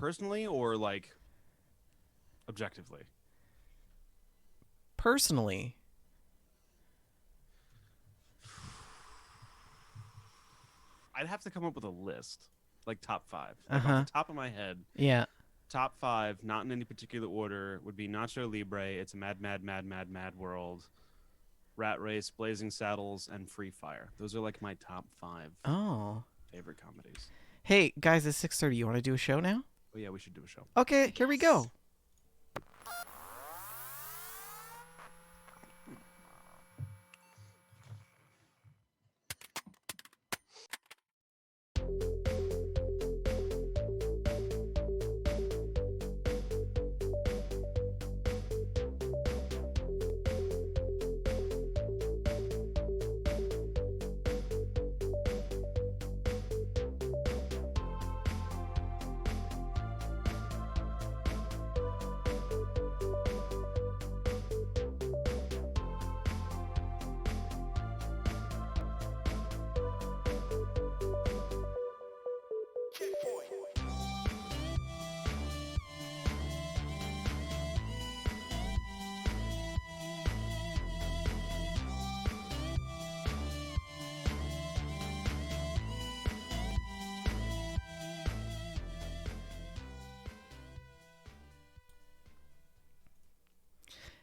personally or like objectively? Personally. I'd have to come up with a list, like top five, like off the Uh-huh. top of my head. Yeah. Top five, not in any particular order, would be Nacho Libre. It's a mad, mad, mad, mad, mad world. Rat Race, Blazing Saddles, and Free Fire. Those are like my top five Oh. favorite comedies. Hey, guys, it's 6:30. You want to do a show now? Oh yeah, we should do a show. Okay, here we Yes. go.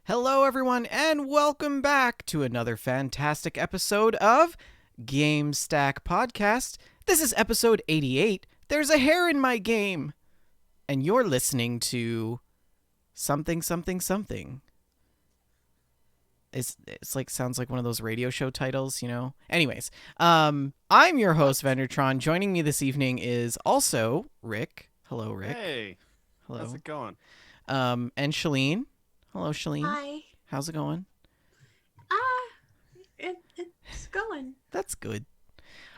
Hello, everyone, and welcome back to another fantastic episode of Gamestack Podcast. This is episode 88. There's a hair in my game. And you're listening to something, something, something. It's like sounds like one of those radio show titles, you know? Anyways, I'm your host, Vendertron. Joining me this evening is also Rick. Hello, Rick. Hey, Hello. how's it going? And Shalene. Hello, Shalene. Hi. How's it going? It's going. That's good.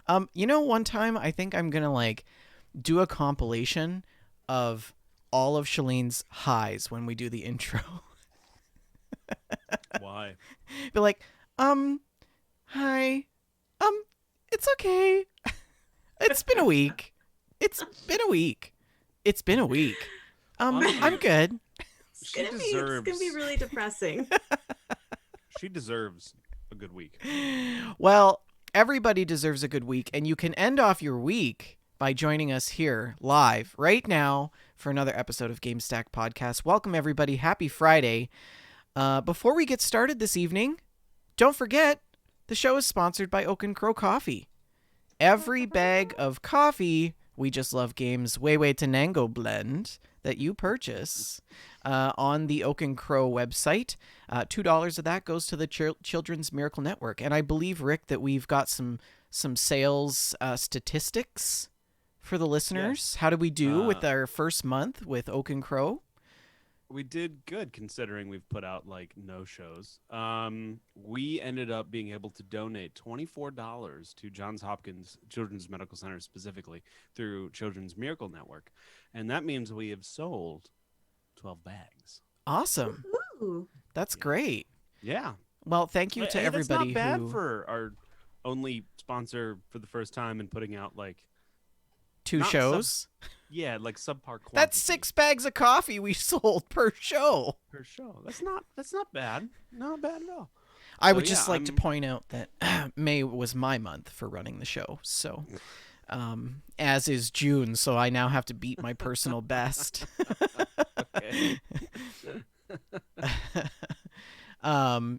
One time I think I'm gonna like do a compilation of all of Shalene's highs when we do the intro. Why? Be like, hi, it's okay. It's been a week. It's been a week. It's been a week. I'm good. It's She gonna deserves- be really depressing. She deserves a good week. Well, everybody deserves a good week, and you can end off your week by joining us here live right now for another episode of Gamestack Podcast. Welcome, everybody. Happy Friday. Before we get started this evening, don't forget the show is sponsored by Oak and Crow Coffee. Every bag of coffee, We Just Love Games Way Tenango blend that you purchase on the Oak and Crow website, $2 of that goes to the Children's Miracle Network. And I believe, Rick, that we've got some sales statistics for the listeners. Yes. How did we do with our first month with Oak and Crow? We did good considering we've put out like no shows. We ended up being able to donate $24 to Johns Hopkins Children's Medical Center specifically through Children's Miracle Network. And that means we have sold 12 bags. Awesome. Ooh. That's Yeah. great. Yeah. Well, thank you to Hey, everybody that's not bad who for our only sponsor for the first time and putting out like two not shows. yeah, like subpar quantity. That's 6 bags of coffee we sold per show. per show. That's not bad. Not bad at all. I So, would just yeah, like to point out that May was my month for running the show. So, as is June, so I now have to beat my personal best. Okay.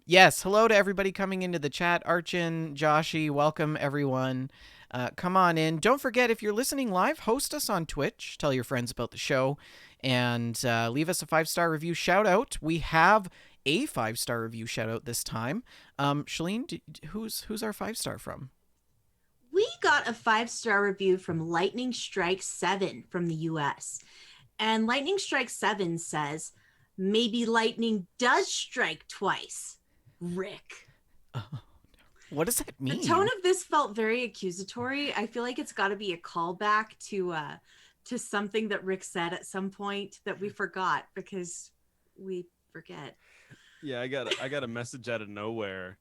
Yes, hello to everybody coming into the chat. Archin, Joshy, welcome everyone. Come on in. Don't forget, if you're listening live, host us on Twitch. Tell your friends about the show, and leave us a 5-star review shout out. We have a 5-star review shout out this time. Shalene, who's our 5-star from? We got a 5-star review from Lightning Strike 7 from the US. And Lightning Strike 7 says, maybe lightning does strike twice. Rick. What does that mean? The tone of this felt very accusatory. I feel like it's got to be a callback to something that Rick said at some point that we forgot because we forget. Yeah, I got a message out of nowhere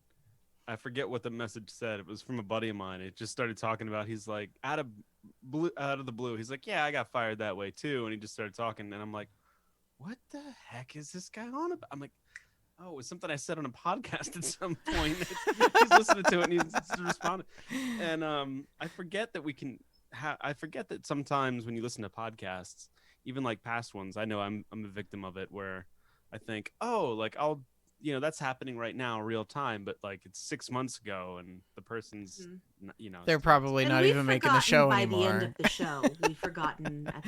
I forget what the message said. It was from a buddy of mine. It just started talking about. He's like out of the blue. He's like, yeah, I got fired that way too. And he just started talking, and I'm like, what the heck is this guy on about? I'm like, oh, it was something I said on a podcast at some point. He's listening to it and he's responding. And I forget that we can. I forget that sometimes when you listen to podcasts, even like past ones, I know I'm a victim of it where I think, oh, like I'll, that's happening right now, real time, but like it's 6 months ago, and the person's, They're still. probably And not we've even making the forgotten show by anymore. the end of the show. We've forgotten at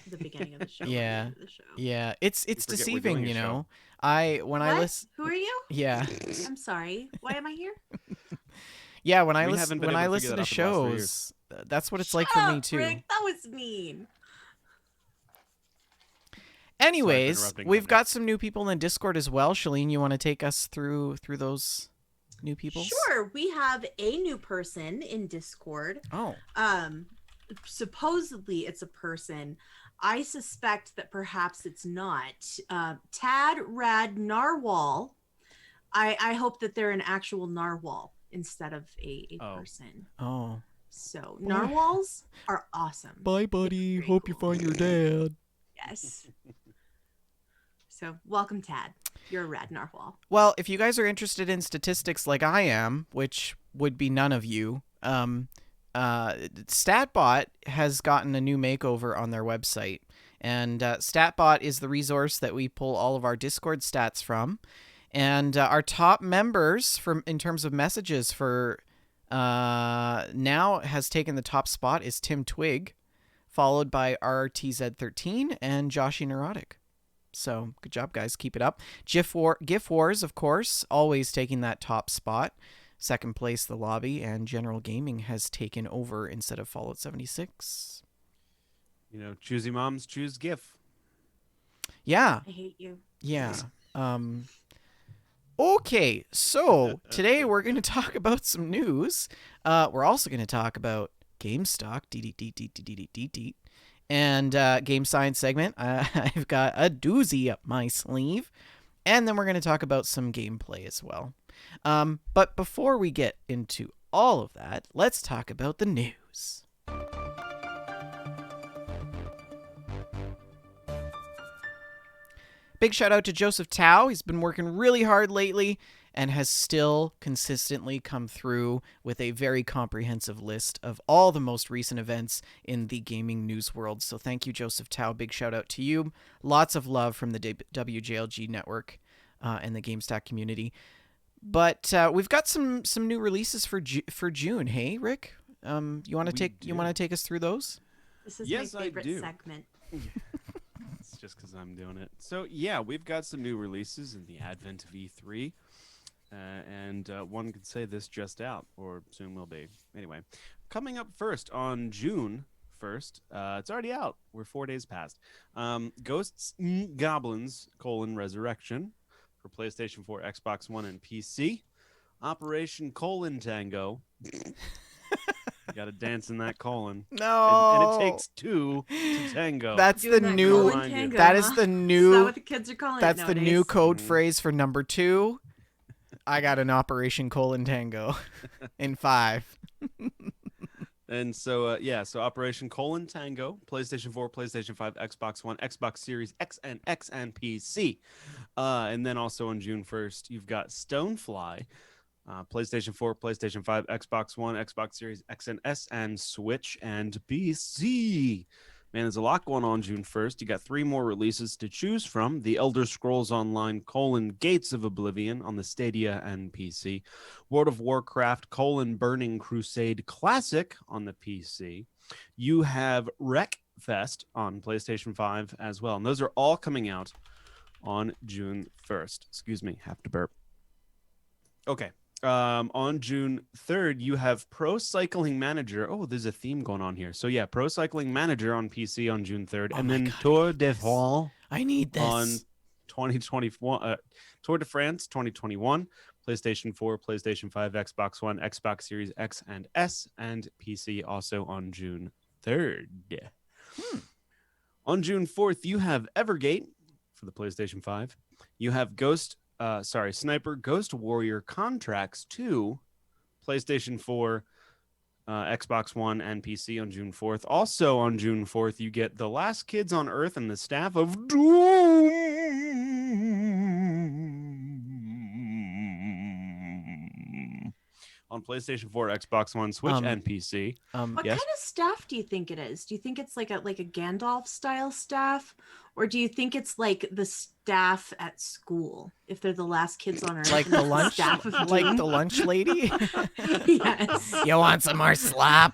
the beginning of the show. Yeah. By the end of the show. Yeah, it's forget we're deceiving, doing a you know. show. When What? I listen, Who are you? yeah, I'm sorry. Why am I here? yeah. When I We listen, haven't been when able I to figure listen that to out for the last 3 years. shows, that's what it's like Shut for me up, too. Rick. That was mean. Anyways, interrupting, we've Linda. got some new people in Discord as well. Shalene, you want to take us through those new people? Sure. We have a new person in Discord. Oh, Supposedly it's a person. I suspect that perhaps it's not. Tad Rad Narwhal. I hope that they're an actual narwhal instead of a Oh. person. oh. So narwhals are awesome. Bye, buddy. Very Hope you cool. find your dad. Yes. So welcome, Tad. You're a rad narwhal. Well, if you guys are interested in statistics like I am, which would be none of you, StatBot has gotten a new makeover on their website. And StatBot is the resource that we pull all of our Discord stats from. And our top members in terms of messages for now has taken the top spot is Tim Twig, followed by RTZ13 and Joshy Neurotic. So good job, guys. Keep it up. GIF Wars, of course, always taking that top spot. Second place, The Lobby, and General Gaming has taken over instead of Fallout 76. Choosy moms choose GIF. Yeah. I hate you. Yeah. Okay, so today we're going to talk about some news. We're also going to talk about GameStock, and Game Science segment. I've got a doozy up my sleeve. And then we're going to talk about some gameplay as well. But before we get into all of that, let's talk about the news. Big shout out to Joseph Tao. He's been working really hard lately and has still consistently come through with a very comprehensive list of all the most recent events in the gaming news world. So thank you, Joseph Tao. Big shout out to you. Lots of love from the WJLG network and the Gamestack community. But we've got some new releases for June. Hey, Rick, you want to take us through those? This is Yes, my I favorite do. segment. It's just because I'm doing it. So yeah, we've got some new releases in the advent of E3, and one could say this just out, or soon will be. Anyway, coming up first on June 1st, it's already out. We're 4 days past. Ghosts and Goblins: Resurrection for PlayStation 4, Xbox One, and PC. Operation Tango. You got to dance in that colon. No, And it takes two to tango. That's Doing the that new. colon tango, That is huh? the Is that new. what the kids are calling That's it the nowadays? new code Mhm. phrase for number 2. I got an Operation Tango in 5. And so, so Operation Tango, PlayStation 4, PlayStation 5, Xbox One, Xbox Series X and PC. And then also on June 1st, you've got Stonefly, PlayStation 4, PlayStation 5, Xbox One, Xbox Series X and S, and Switch and PC. Man, there's a lot going on June 1st. You got 3 more releases to choose from. The Elder Scrolls Online, Gates of Oblivion on the Stadia and PC. World of Warcraft, Burning Crusade Classic on the PC. You have Wreckfest on PlayStation 5 as well. And those are all coming out on June 1st. Excuse me, have to burp. Okay. On June 3rd, you have Pro Cycling Manager. Oh, there's a theme going on here. So yeah, Pro Cycling Manager on PC on June 3rd, Oh and my then God, Tour de France I need this. on 2021. Tour de France 2021, PlayStation 4, PlayStation 5, Xbox One, Xbox Series X and S, and PC also on June 3rd. On June 4th, you have Evergate for the PlayStation 5. You have Ghost Sniper Ghost Warrior Contracts 2, PlayStation 4, Xbox One, and PC on June 4th. Also on June 4th, you get The Last Kids on Earth and the Staff of Doom on PlayStation 4, Xbox One, Switch, and PC. What Yes? kind of staff do you think it is? Do you think it's like a Gandalf style staff, or do you think it's like the staff at school? If they're the last kids on Earth, Like and the it's lunch, staff of like Doom? the lunch lady. Yes. You want some more slop?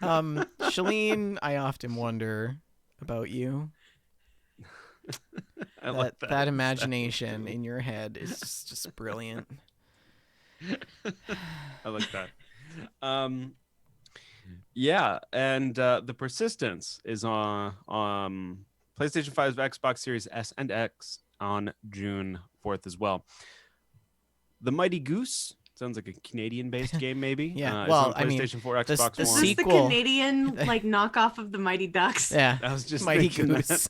Shalene, I often wonder about you. I like That imagination in your head is just brilliant. I like that. Yeah, and The Persistence is on PlayStation 5, Xbox Series S and X on June 4th as well. The Mighty Goose sounds like a Canadian-based game, maybe. Yeah, It's well, on I mean, PlayStation 4, the Xbox the One. Is this the sequel- Canadian like knockoff of the Mighty Ducks? Yeah, I was just Mighty thinking that. Goose.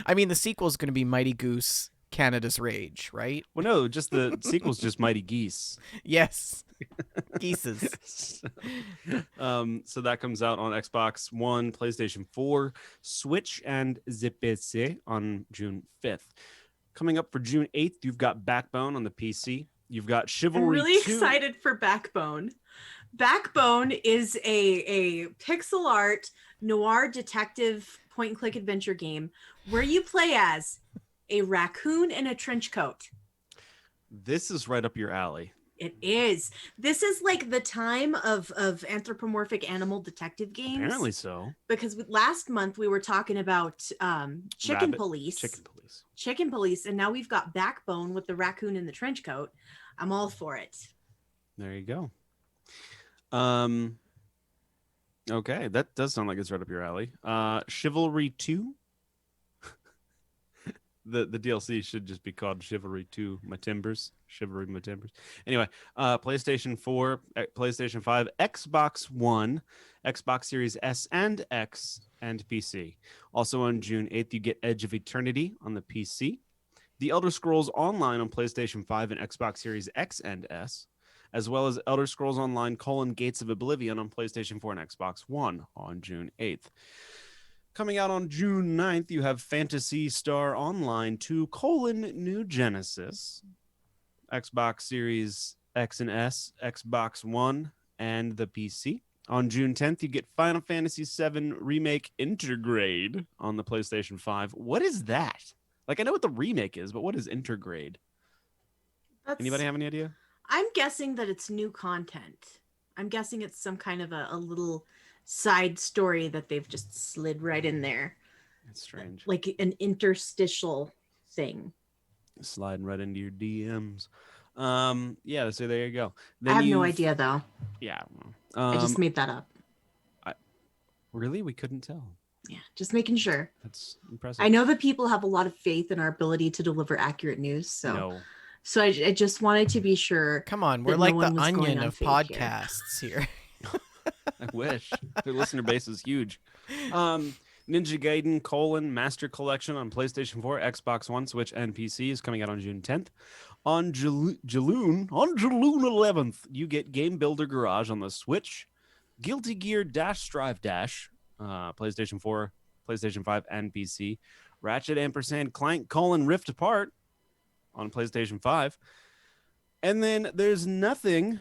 I mean, the sequel is going to be Mighty Goose: Canada's Rage, right? Well, no, just the sequel's just Mighty Geese. Yes, geeses. So that comes out on Xbox One, PlayStation 4, Switch, and the PC on June 5th. Coming up for June 8th, you've got Backbone on the PC. You've got Chivalry I'm really 2. excited for Backbone. Backbone is a pixel art noir detective point and click adventure game where you play as a raccoon in a trench coat. This is right up your alley. It is. This is like the time of anthropomorphic animal detective games. Apparently so. Because last month we were talking about Chicken Rabbit- Police. Chicken Police. And now we've got Backbone with the raccoon in the trench coat. I'm all for it. There you go. Okay, that does sound like it's right up your alley. Chivalry 2. The DLC should just be called Chivalry 2 My Timbers. Chivalry My Timbers. Anyway, PlayStation 4, PlayStation 5, Xbox One, Xbox Series S and X, and PC. Also on June 8th, you get Edge of Eternity on the PC. The Elder Scrolls Online on PlayStation 5 and Xbox Series X and S, as well as Elder Scrolls Online: Gates of Oblivion on PlayStation 4 and Xbox One on June 8th. Coming out on June 9th, you have Phantasy Star Online 2: New Genesis, Xbox Series X and S, Xbox One, and the PC. On June 10th, you get Final Fantasy VII Remake Intergrade on the PlayStation 5. What is that? Like, I know what the remake is, but what is Intergrade? Anybody have any idea? I'm guessing that it's new content. I'm guessing it's some kind of a little side story that they've just slid right in there. It's strange. Like an interstitial thing. Sliding right into your DMs. Yeah, so there you go. I have no idea though. Yeah. I just made that up. Really? We couldn't tell. Yeah, just making sure. That's impressive. I know that people have a lot of faith in our ability to deliver accurate news, so I just wanted to be sure. Come on, we're that like no the one was going Onion on of fake podcasts here. I wish. Their listener base is huge. Ninja Gaiden: Master Collection on PlayStation 4, Xbox One, Switch, and PC is coming out on June 10th. On June 11th, you get Game Builder Garage on the Switch, Guilty Gear Strive Dash, PlayStation 4, PlayStation 5, and PC, Ratchet & Clank: Rift Apart on PlayStation 5. And then there's nothing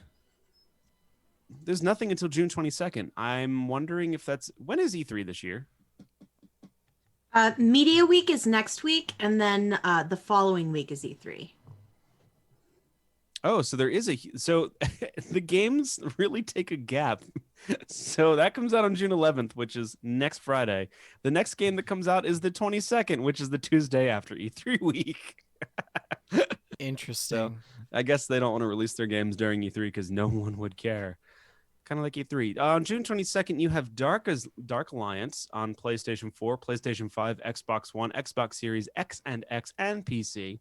until June 22nd. I'm wondering if when is E3 this year? Media Week is next week, and then the following week is E3. Oh, so there is so the games really take a gap. So that comes out on June 11th, which is next Friday. The next game that comes out is the 22nd, which is the Tuesday after E3 week. Interesting. So I guess they don't want to release their games during E3 because no one would care. Kind of like E3. On June 22nd, you have Dark Alliance on PlayStation 4, PlayStation 5, Xbox One, Xbox Series X and PC.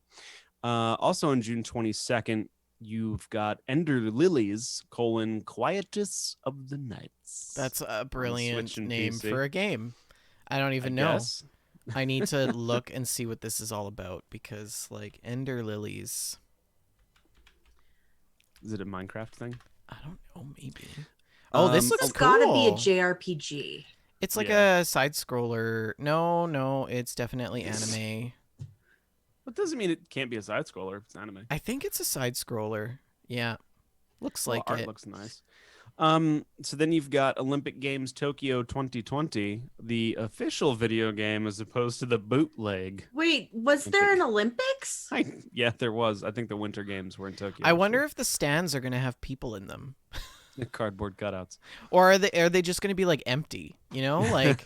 Also on June 22nd, you've got Ender Lilies: Quietus of the Nights. That's a brilliant Switch and name PC. for a game. I don't even I know. guess. I need to look and see what this is all about because, like, ender lilies. Is it a Minecraft thing? I don't know. Maybe. Oh, this This looks has cool. got to be a JRPG. It's like Yeah. a side scroller. No, it's definitely anime. That doesn't mean it can't be a side scroller if it's anime. I think it's a side scroller. Yeah, looks Well, like art it. looks nice. So then you've got Olympic Games Tokyo 2020, the official video game as opposed to the bootleg. Wait, was there an Olympics? Yeah, there was. I think the Winter Games were in Tokyo. I wonder if the stands are gonna have people in them, the cardboard cutouts. or are they just gonna be like empty? You know, like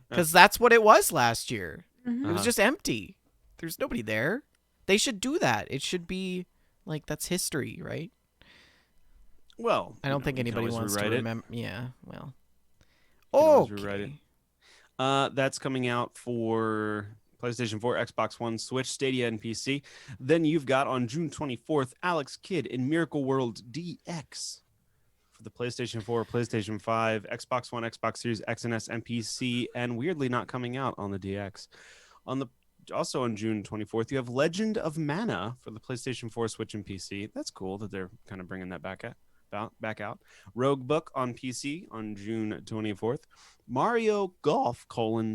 because that's what it was last year. Mhm. It was just empty. There's nobody there. They should do that. It should be like that's history, right? Well, I don't think you can anybody always wants to rewrite it. remember. Yeah, well. You can always rewrite it. Okay. That's coming out for PlayStation 4, Xbox One, Switch, Stadia, and PC. Then you've got on June 24th, Alex Kidd in Miracle World DX for the PlayStation 4, PlayStation 5, Xbox One, Xbox Series X and S, and PC, and weirdly not coming out on the DX. Also on June 24th, you have Legend of Mana for the PlayStation 4, Switch, and PC. That's cool that they're kind of bringing that back out. Rogue Book on PC on June 24th. Mario Golf,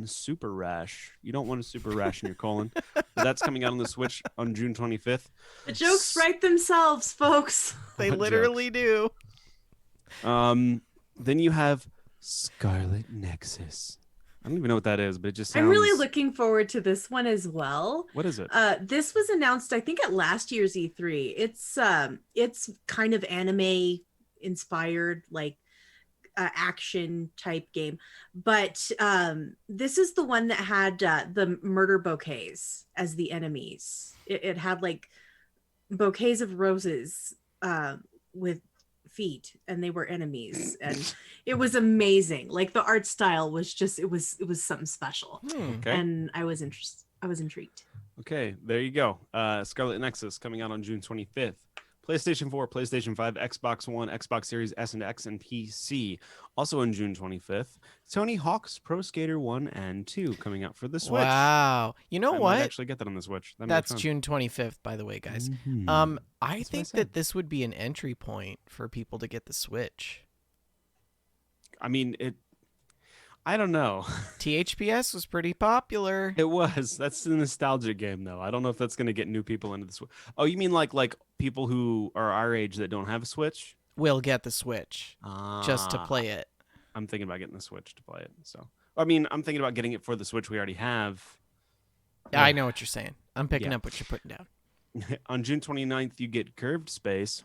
Super Rash. You don't want a Super Rash in your colon. But that's coming out on the Switch on June 25th. The jokes write themselves, folks. They What literally do. Then you have Scarlet Nexus. I don't even know what that is, but it just sounds... I'm really looking forward to this one as well. What is it? This was announced, I think, at last year's E3. It's kind of anime inspired, like action type game, but this is the one that had the murder bouquets as the enemies. It had like bouquets of roses with feet, and they were enemies, and it was amazing. Like the art style was just it was something special. Okay. And I was intrigued. Okay, there you go. Scarlet Nexus coming out on June 25th. PlayStation 4, PlayStation 5, Xbox One, Xbox Series S and X, and PC. Also on June 25th, Tony Hawk's Pro Skater 1 and 2 coming out for the Switch. Wow. You know I what? might actually get that on the Switch. That's June 25th, by the way, guys. Mhm. I That's what I think said. that this would be an entry point for people to get the Switch. I mean, I don't know. THPS was pretty popular. It was. That's a nostalgia game, though. I don't know if that's going to get new people into the Switch. Oh, you mean like people who are our age that don't have a Switch? Will get the Switch just to Ah, play it. I'm thinking about getting the Switch to play it. So, I mean, I'm thinking about getting it for the Switch we already have. I know what you're saying. I'm picking Yeah. up what you're putting down. On June 29th, you get Curved Space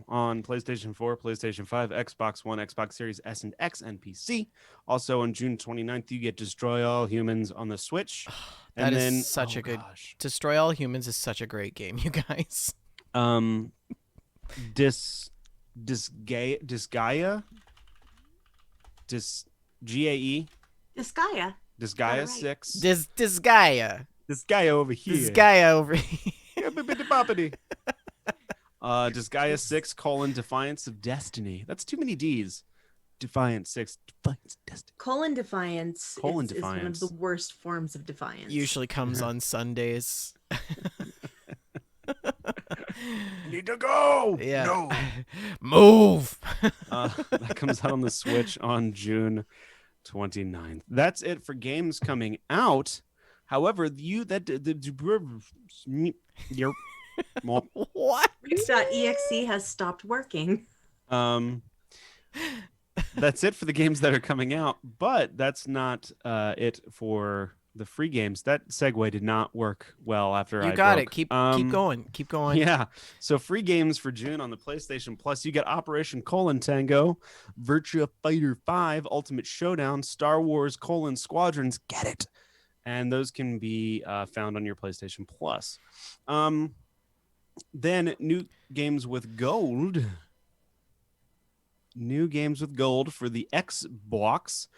on PlayStation 4, PlayStation 5, Xbox One, Xbox Series S and X, and PC. Also on June 29th, you get Destroy All Humans on the Switch. That and is then, such oh a good. gosh. Destroy All Humans is such a great game, you guys. Disgaea, GAE, Disgaea. Disgaea right. 6. This Gaia. This guy over here. This Gaia over here. Disgaea 6, Defiance of Destiny. That's too many D's. Defiance 6, Defiance of Destiny. Colon defiance Colon is one of defiance. the worst forms of defiance. Usually comes on Sundays. Need to go. Yeah. No. Move. That comes out on the Switch on June 29th. That's it for games coming out. However, What? Rings.exe has stopped working. That's it for the games that are coming out, but that's not it for the free games. That segue did not work well after You I got broke. it. Keep going. Keep going. Yeah. So free games for June on the PlayStation Plus, you get Operation Tango, Virtua Fighter 5, Ultimate Showdown, Star Wars Squadrons. Get it. And those can be found on your PlayStation Plus. Then new games with gold. New games with gold for the Xbox.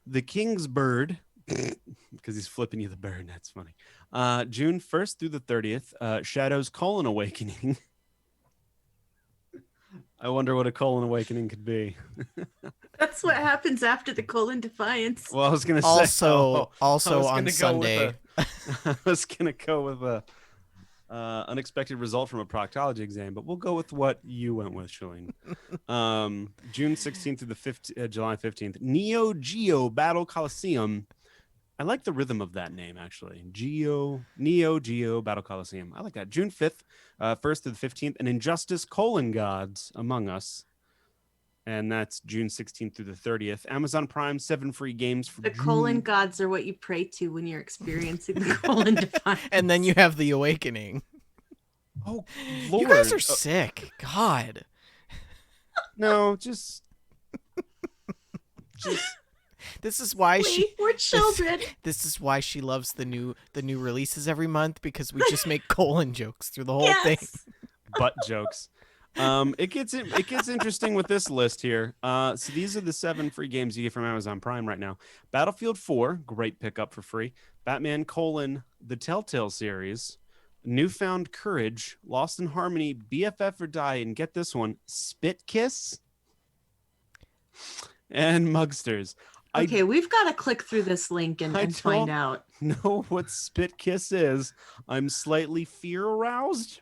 The King's Bird, because he's flipping you the bird. That's funny. June 1st through the 30th. Shadows Awakening. I wonder what a Awakening could be. That's what happens after the colon defiance. Well, I was gonna say Also, I also was on gonna go with Sunday. I was gonna go with a unexpected result from a proctology exam, but we'll go with what you went with, Shalene. June 16th through the July 15th, Neo Geo Battle Coliseum. I like the rhythm of that name, actually. Neo Geo Battle Coliseum. I like that. June 5th, 1st to the 15th, and Injustice: Gods Among Us. And that's June 16th through the 30th. Amazon Prime, 7 free games for The June. colon gods are what you pray to when you're experiencing the colon defiance. And then you have the awakening. Oh, Lord. You guys are sick. God. No, just This is why We're children. This is why she loves the new releases every month, because we just make colon jokes through the whole thing. Yes. butt jokes. It gets interesting with this list here. So these are the 7 free games you get from Amazon Prime right now. Battlefield 4, great pickup for free. Batman: The Telltale series, Newfound Courage, Lost in Harmony, BFF or Die, and get this one, Spit Kiss, and Mugsters. Okay, we've got to click through this link and find out. Know what Spit Kiss is. I'm slightly fear aroused.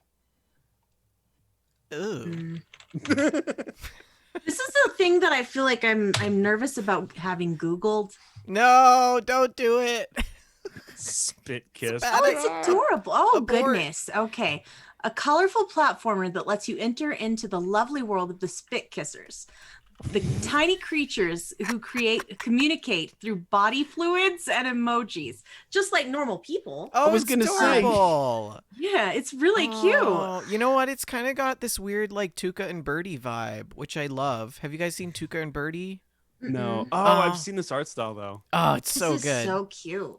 Ooh. This is the thing that I feel like I'm nervous about having Googled. No, don't do it. Spit Kiss. Oh, it's adorable. Oh, Abort. goodness. Okay. A colorful platformer that lets you enter into the lovely world of the Spit Kissers. The tiny creatures who communicate through body fluids and emojis, just like normal people. Oh, was it's gonna say. adorable. Yeah, it's really Oh, cute. you know what? It's kind of got this weird like Tuca and Birdie vibe, which I love. Have you guys seen Tuca and Birdie? No. Mm-mm. Oh, Oh. I've seen this art style though. Oh, it's This so is good. so cute.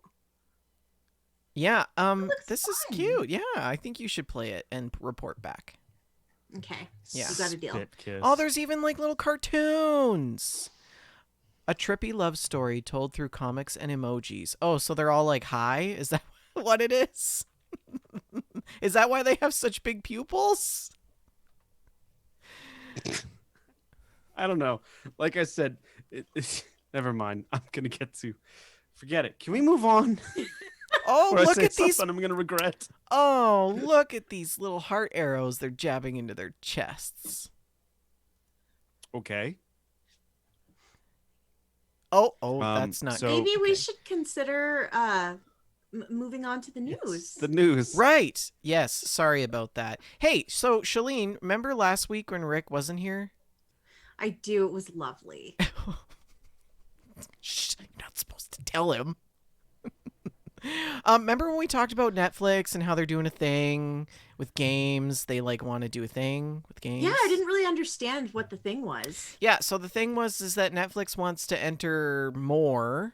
Yeah, looks this is fun. cute. Yeah, I think you should play it and report back. Okay. Yeah. We got a deal. Spit Kiss. Oh, there's even like little cartoons. A trippy love story told through comics and emojis. Oh, so they're all like hi? Is that what it is? Is that why they have such big pupils? I don't know. Like I said, never mind. I'm gonna get to forget it. Can we move on? Oh, Or I look say at these. something I'm gonna regret. Oh, look at these little heart arrows they're jabbing into their chests. Okay. Oh, that's not so- Maybe we okay. should consider moving on to the news. Yes, the news. Right. Yes, sorry about that. Hey, so Shalene, remember last week when Rick wasn't here? I do. It was lovely. Shh, you're not supposed to tell him. Remember when we talked about Netflix and how they're doing a thing with games? They like want to do a thing with games. Yeah, I didn't really understand what the thing was. Yeah, so the thing is that Netflix wants to enter more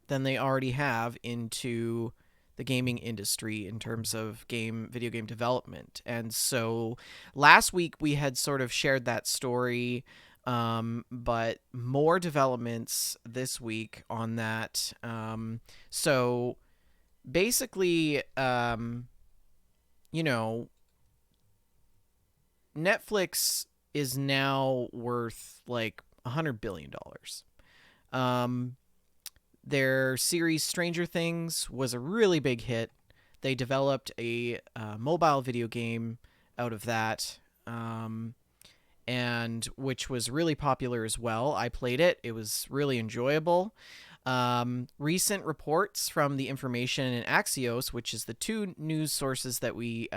than they already have into the gaming industry in terms of video game development. And so last week we had sort of shared that story, but more developments this week on that. So basically, Netflix is now worth like $100 billion. Their series Stranger Things was a really big hit. They developed a mobile video game out of that, and which was really popular as well. I played it. It was really enjoyable. Recent reports from The Information and Axios, which is the two news sources that we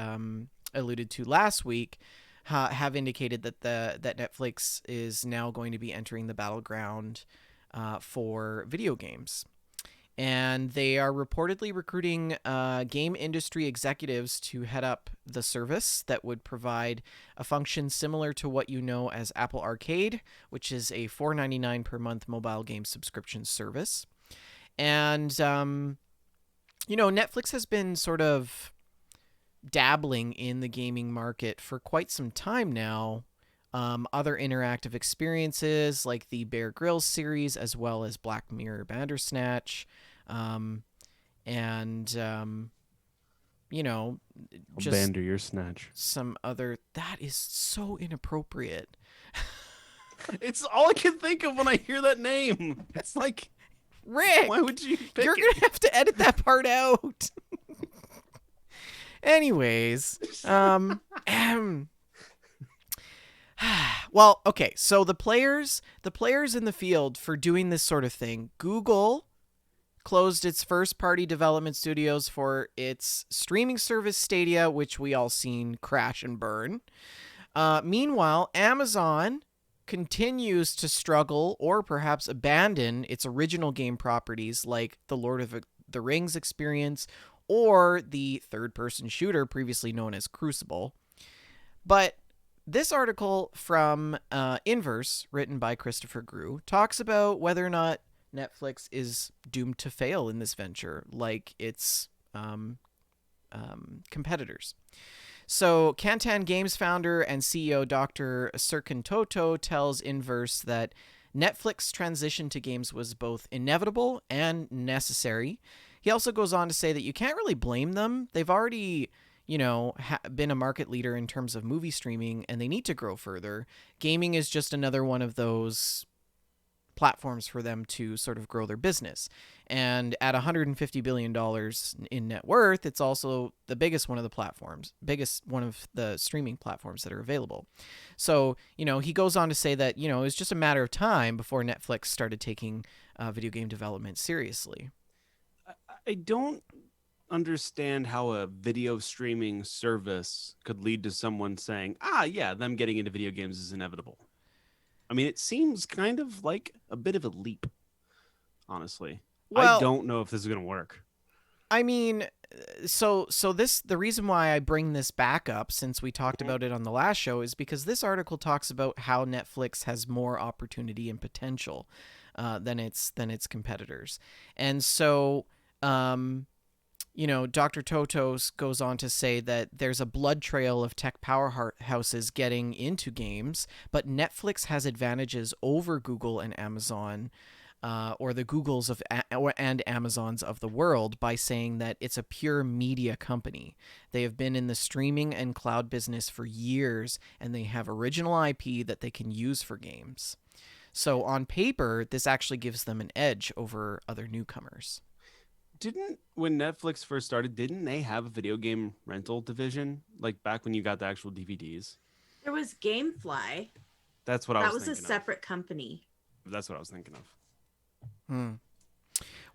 alluded to last week, have indicated that that Netflix is now going to be entering the battleground for video games. And they are reportedly recruiting game industry executives to head up the service that would provide a function similar to what you know as Apple Arcade, which is a $4.99 per month mobile game subscription service. And, Netflix has been sort of dabbling in the gaming market for quite some time now. Other interactive experiences like the Bear Grylls series, as well as Black Mirror Bandersnatch, just Bander your snatch. some other. That is so inappropriate. It's all I can think of when I hear that name. It's like, Rick, why would you pick you're it? gonna have to edit that part out. Anyways, well, okay. So the players in the field for doing this sort of thing, Google closed its first party development studios for its streaming service Stadia, which we all seen crash and burn. Meanwhile, Amazon continues to struggle or perhaps abandon its original game properties like the Lord of the Rings experience or the third-person shooter previously known as Crucible. But this article from Inverse, written by Christopher Grew, talks about whether or not Netflix is doomed to fail in this venture, like its competitors. So, Kantan Games founder and CEO Dr. Serkan Toto tells Inverse that Netflix transition to games was both inevitable and necessary. He also goes on to say that you can't really blame them. They've already, been a market leader in terms of movie streaming, and they need to grow further. Gaming is just another one of those platforms for them to sort of grow their business. And at $150 billion in net worth, it's also the biggest one of the streaming platforms that are available. So, he goes on to say that, it was just a matter of time before Netflix started taking video game development seriously. I don't understand how a video streaming service could lead to someone saying, yeah, them getting into video games is inevitable. I mean, it seems kind of like a bit of a leap, honestly. I don't know if this is going to work. I mean, the reason why I bring this back up, since we talked about it on the last show, is because this article talks about how Netflix has more opportunity and potential than its competitors. And so Dr. Totos goes on to say that there's a blood trail of tech powerhouses getting into games, but Netflix has advantages over Google and Amazon, or the Googles and Amazons of the world, by saying that it's a pure media company. They have been in the streaming and cloud business for years, and they have original IP that they can use for games. So on paper, this actually gives them an edge over other newcomers. When Netflix first started, didn't they have a video game rental division? Like back when you got the actual DVDs? There was Gamefly. That's what I was thinking of. That was a separate company. That's what I was thinking of.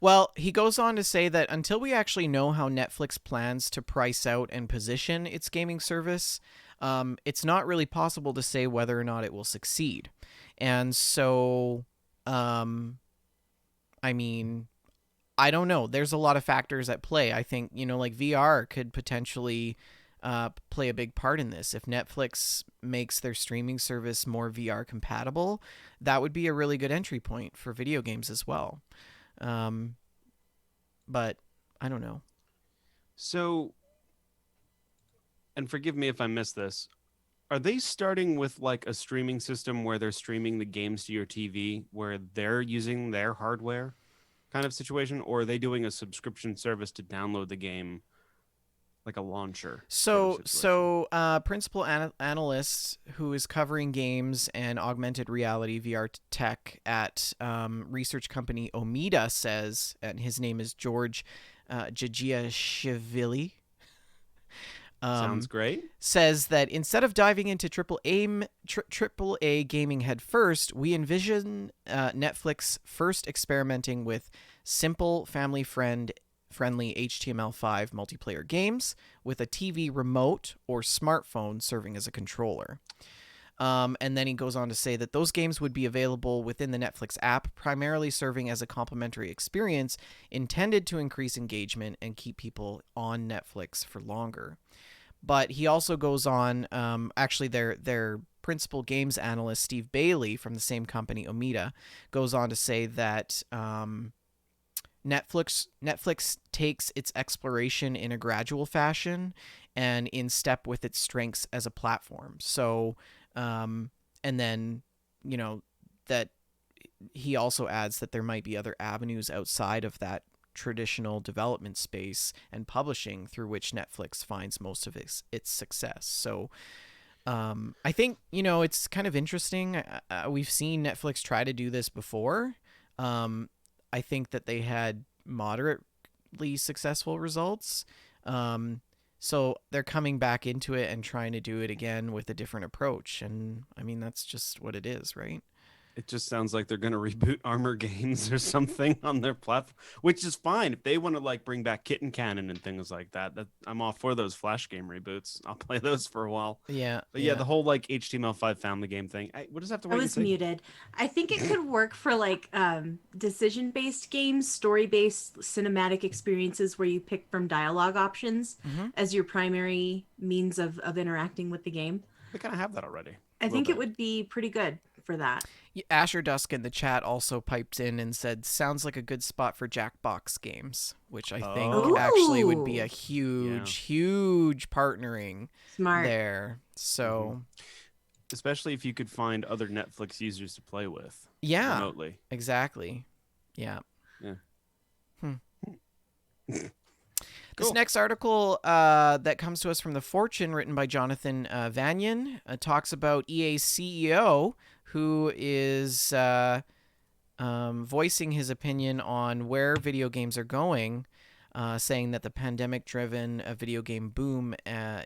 Well, he goes on to say that until we actually know how Netflix plans to price out and position its gaming service, it's not really possible to say whether or not it will succeed. And so, I mean, I don't know. There's a lot of factors at play. I think, like VR could potentially play a big part in this. If Netflix makes their streaming service more VR compatible, that would be a really good entry point for video games as well. But I don't know. So, and forgive me if I missed this, are they starting with like a streaming system where they're streaming the games to your TV, where they're using their hardware kind of situation, or are they doing a subscription service to download the game like a launcher? So principal analyst who is covering games and augmented reality VR tech at research company Omida says, and his name is George Jagiashvili. Sounds great. Says that instead of diving into AAA gaming head first, we envision Netflix first experimenting with simple family-friendly HTML5 multiplayer games with a TV remote or smartphone serving as a controller. And then he goes on to say that those games would be available within the Netflix app, primarily serving as a complementary experience intended to increase engagement and keep people on Netflix for longer. But he also goes on, actually their principal games analyst, Steve Bailey from the same company, Omida, goes on to say that Netflix takes its exploration in a gradual fashion and in step with its strengths as a platform. So, and then, that he also adds that there might be other avenues outside of that traditional development space and publishing through which Netflix finds most of its success. So, I think, it's kind of interesting. We've seen Netflix try to do this before. Um, I think that they had moderately successful results. Um, so they're coming back into it and trying to do it again with a different approach. And I mean, that's just what it is, right? It just sounds like they're going to reboot Armor Games or something on their platform, which is fine if they want to like bring back Kitten Cannon and things like that. That I'm all for those Flash game reboots. I'll play those for a while. Yeah, But yeah, yeah. the whole like HTML5 family game thing, we'll just have to I wait and was see. muted. I think it could work for like decision-based games, story-based cinematic experiences where you pick from dialogue options Mm-hmm. as your primary means of interacting with the game. They kind of have that already. I A little think it bit. would be pretty good for that. Asher Dusk in the chat also piped in and said, "Sounds like a good spot for Jackbox games," which I think Oh, actually would be a Ooh, yeah. huge partnering smart. there. So, Especially if you could find other Netflix users to play with yeah, remotely. exactly. Yeah. Yeah. Hmm. This Cool. next article that comes to us from The Fortune, written by Jonathan Vanyan, talks about EA's CEO, who is voicing his opinion on where video games are going, saying that the pandemic driven video game boom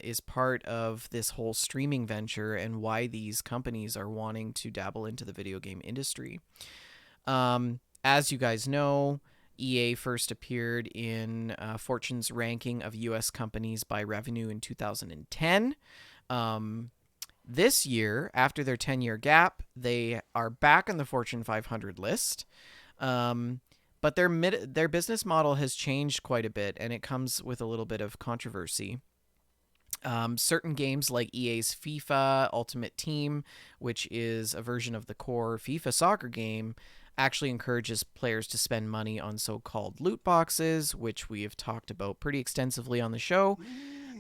is part of this whole streaming venture and why these companies are wanting to dabble into the video game industry. As you guys know, EA first appeared in Fortune's ranking of U.S. companies by revenue in 2010. This year, after their 10-year gap, they are back on the Fortune 500 list. But their business model has changed quite a bit, and it comes with a little bit of controversy. Certain games like EA's FIFA Ultimate Team, which is a version of the core FIFA soccer game, actually encourages players to spend money on so-called loot boxes, which we have talked about pretty extensively on the show.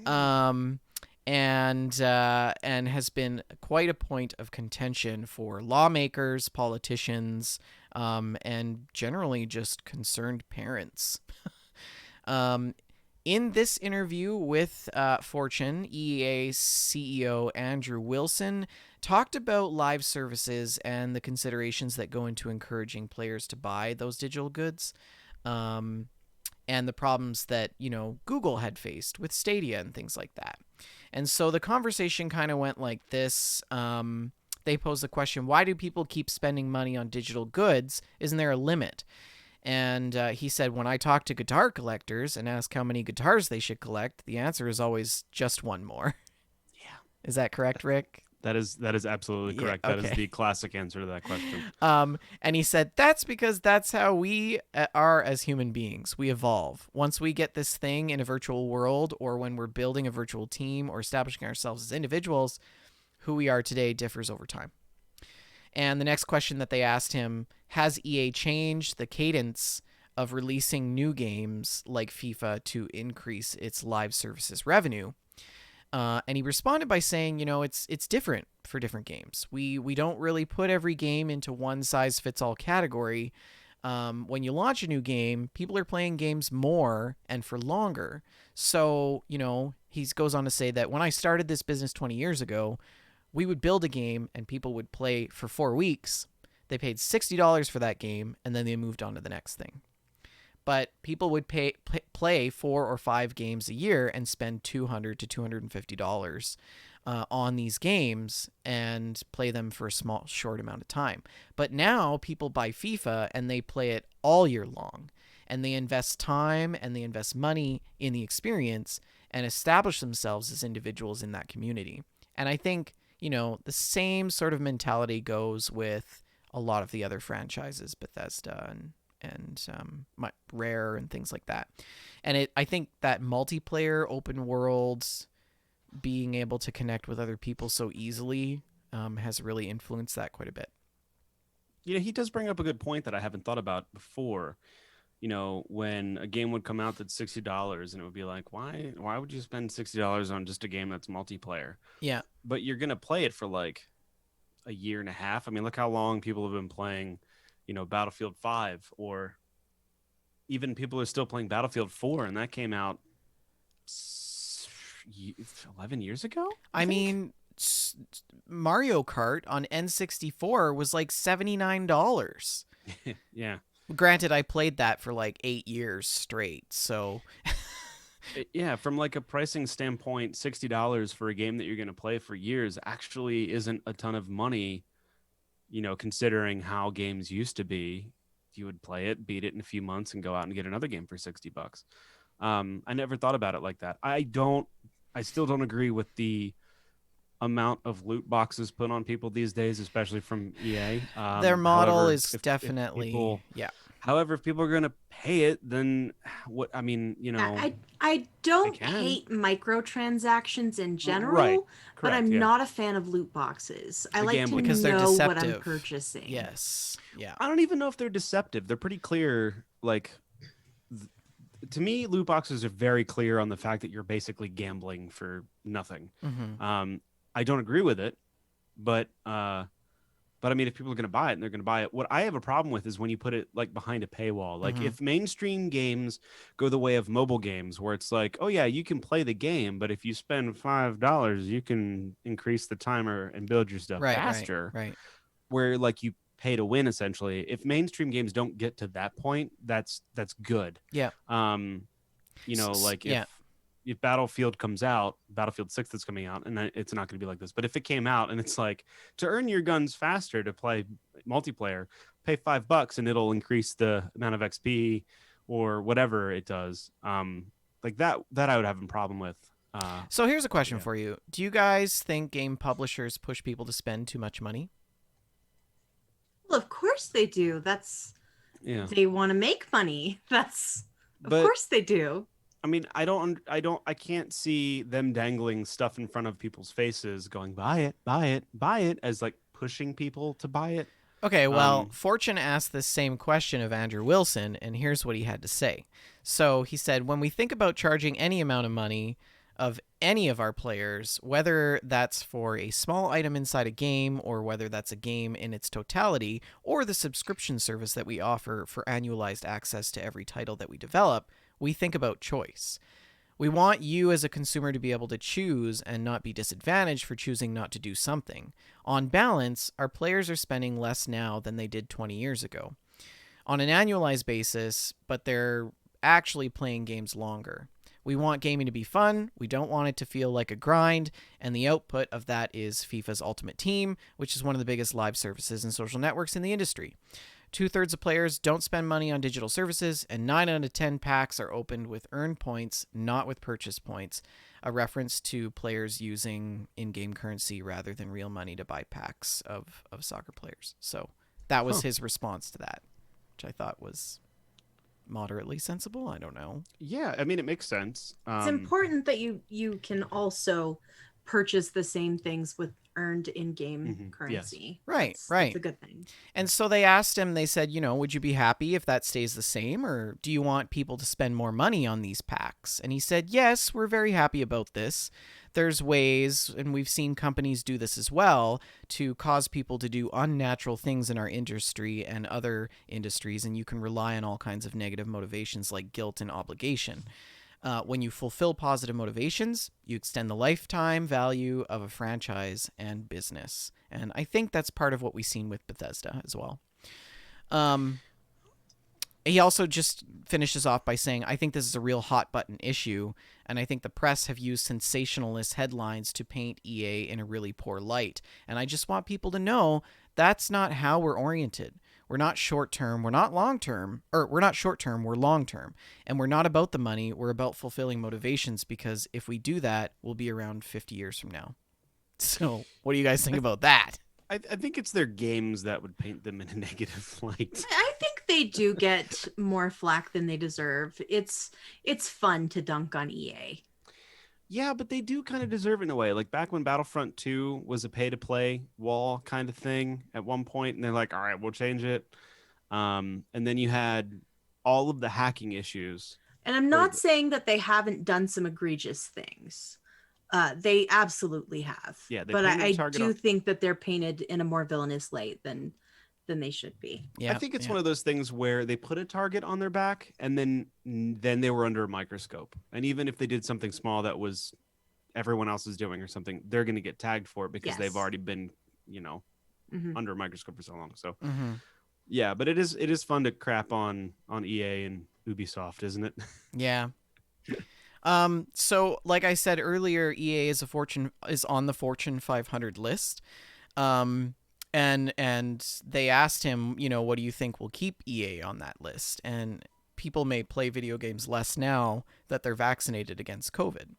Um, and has been quite a point of contention for lawmakers, politicians, and generally just concerned parents. um, in this interview with Fortune, EA CEO Andrew Wilson talked about live services and the considerations that go into encouraging players to buy those digital goods. And the problems that, Google had faced with Stadia and things like that. And so the conversation kind of went like this. They posed the question, why do people keep spending money on digital goods? Isn't there a limit? And he said, when I talk to guitar collectors and ask how many guitars they should collect, the answer is always just one more. Yeah. Is that correct, Rick? That is absolutely Yeah, correct. That is okay. the classic answer to that question. And he said, that's because that's how we are as human beings. We evolve. Once we get this thing in a virtual world, or when we're building a virtual team or establishing ourselves as individuals, who we are today differs over time. And the next question that they asked him, has EA changed the cadence of releasing new games like FIFA to increase its live services revenue? And he responded by saying, it's different for different games. We don't really put every game into one size fits all category. When you launch a new game, people are playing games more and for longer. So, he goes on to say that when I started this business 20 years ago, we would build a game and people would play for 4 weeks. They paid $60 for that game and then they moved on to the next thing. But people would play 4 or 5 games a year and spend $200 to $250 on these games and play them for a short amount of time. But now people buy FIFA and they play it all year long, and they invest time and they invest money in the experience and establish themselves as individuals in that community. And I think, the same sort of mentality goes with a lot of the other franchises, Bethesda and Rare and things like that. And I think that multiplayer open worlds, being able to connect with other people so easily, has really influenced that quite a bit. He does bring up a good point that I haven't thought about before. When a game would come out that's $60 and it would be like, why would you spend $60 on just a game that's multiplayer? Yeah. But you're going to play it for like a year and a half. I mean, look how long people have been playing, Battlefield 5, or even people are still playing Battlefield 4, and that came out 11 years ago. I mean, Mario Kart on N64 was like $79. Yeah. Granted, I played that for like 8 years straight, so Yeah, from like a pricing standpoint, $60 for a game that you're going to play for years actually isn't a ton of money, considering how games used to be. You would play it, beat it in a few months, and go out and get another game for $60. I never thought about it like that. I still don't agree with the amount of loot boxes put on people these days, especially from EA. their model However, is if definitely people, yeah. however, if people are going to pay it, then what? I mean, I they don't can. hate microtransactions in Right. general, but Correct. I'm Yeah. not a fan of loot boxes. I The like to gambling Because they're know what I'm deceptive. purchasing. Yes. Yeah. I don't even know if they're deceptive. They're pretty clear. Like, to me, loot boxes are very clear on the fact that you're basically gambling for nothing. Mm-hmm. I don't agree with it, but I mean, if people are going to buy it and they're going to buy it, what I have a problem with is when you put it like behind a paywall. Like, Mhm. if mainstream games go the way of mobile games, where it's like, oh yeah, you can play the game, but if you spend $5, you can increase the timer and build your stuff Right. faster. Right. Where like you pay to win essentially. If mainstream games don't get to that point, that's good. Yeah. Like Yeah. if Battlefield comes out, Battlefield 6 that's coming out, and it's not going to be like this. But if it came out and it's like, to earn your guns faster to play multiplayer, pay $5 and it'll increase the amount of XP or whatever it does. Like that I would have a problem with. So here's a question Yeah. for you. Do you guys think game publishers push people to spend too much money? Well, of course they do. Yeah. They want to make money. Of But course they do. I mean, I can't see them dangling stuff in front of people's faces, going, buy it, buy it, buy it, as like pushing people to buy it. Okay, well, Fortune asked this same question of Andrew Wilson, and here's what he had to say. So he said, when we think about charging any amount of money of any of our players, whether that's for a small item inside a game or whether that's a game in its totality or the subscription service that we offer for annualized access to every title that we develop, we think about choice. We want you as a consumer to be able to choose and not be disadvantaged for choosing not to do something. On balance, our players are spending less now than they did 20 years ago on an annualized basis, but they're actually playing games longer. We want gaming to be fun. We don't want it to feel like a grind. And the output of that is FIFA's Ultimate Team, which is one of the biggest live services and social networks in the industry. 2/3 of players don't spend money on digital services, and 9 out of 10 packs are opened with earned points, not with purchase points, a reference to players using in-game currency rather than real money to buy packs of soccer players. So that was his response to that, which I thought was moderately sensible. I don't know. Yeah, I mean, it makes sense. It's important that you can also purchase the same things with earned in-game currency. Yes. Right. That's a good thing. And so they asked him, they said, would you be happy if that stays the same, or do you want people to spend more money on these packs? And he said, yes, we're very happy about this. There's ways, and we've seen companies do this as well, to cause people to do unnatural things in our industry and other industries, and you can rely on all kinds of negative motivations like guilt and obligation. When you fulfill positive motivations, you extend the lifetime value of a franchise and business. And I think that's part of what we've seen with Bethesda as well. He also just finishes off by saying, I think this is a real hot button issue, and I think the press have used sensationalist headlines to paint EA in a really poor light. And I just want people to know that's not how we're oriented. We're not short term, we're not long term, or we're not short term, we're long term. And we're not about the money, we're about fulfilling motivations, because if we do that, we'll be around 50 years from now. So, what do you guys think about that? I think it's their games that would paint them in a negative light. I think they do get more flack than they deserve. It's fun to dunk on EA. Yeah, but they do kind of deserve it in a way. Like back when Battlefront 2 was a pay-to-play wall kind of thing at one point, and they're like, all right, we'll change it. And then you had all of the hacking issues. And I'm not saying that they haven't done some egregious things. They absolutely have. Yeah, but I do think that they're painted in a more villainous light than they should be. Yeah, I think it's one of those things where they put a target on their back and then they were under a microscope. And even if they did something small that was everyone else is doing or something, they're going to get tagged for it because they've Yes. already been, you know, Mhm. under a microscope for so long. So Mm-hmm. yeah, but it is fun to crap on EA and Ubisoft, isn't it? Yeah. So like I said earlier, EA is on the Fortune 500 list. Um, and they asked him, what do you think will keep EA on that list? And people may play video games less now that they're vaccinated against COVID.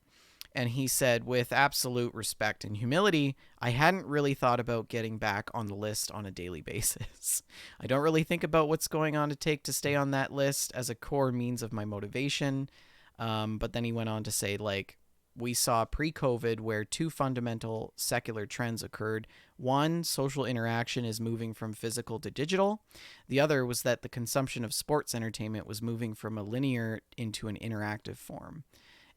And he said, with absolute respect and humility, I hadn't really thought about getting back on the list on a daily basis. I don't really think about what's going on to take to stay on that list as a core means of my motivation. But then he went on to say, like, we saw pre-COVID where two fundamental secular trends occurred. One, social interaction is moving from physical to digital. The other was that the consumption of sports entertainment was moving from a linear into an interactive form.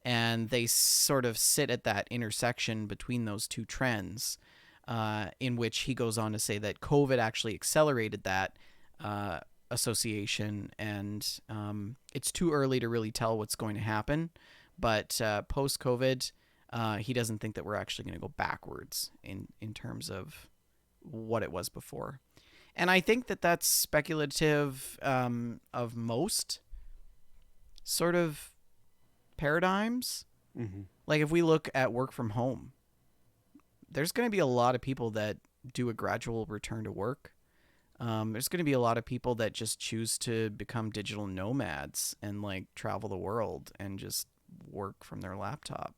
And they sort of sit at that intersection between those two trends, in which he goes on to say that COVID actually accelerated that association, and it's too early to really tell what's going to happen. But post-COVID, he doesn't think that we're actually going to go backwards in terms of what it was before. And I think that that's speculative of most sort of paradigms. Mm-hmm. Like if we look at work from home, there's going to be a lot of people that do a gradual return to work. There's going to be a lot of people that just choose to become digital nomads and like travel the world and just work from their laptop.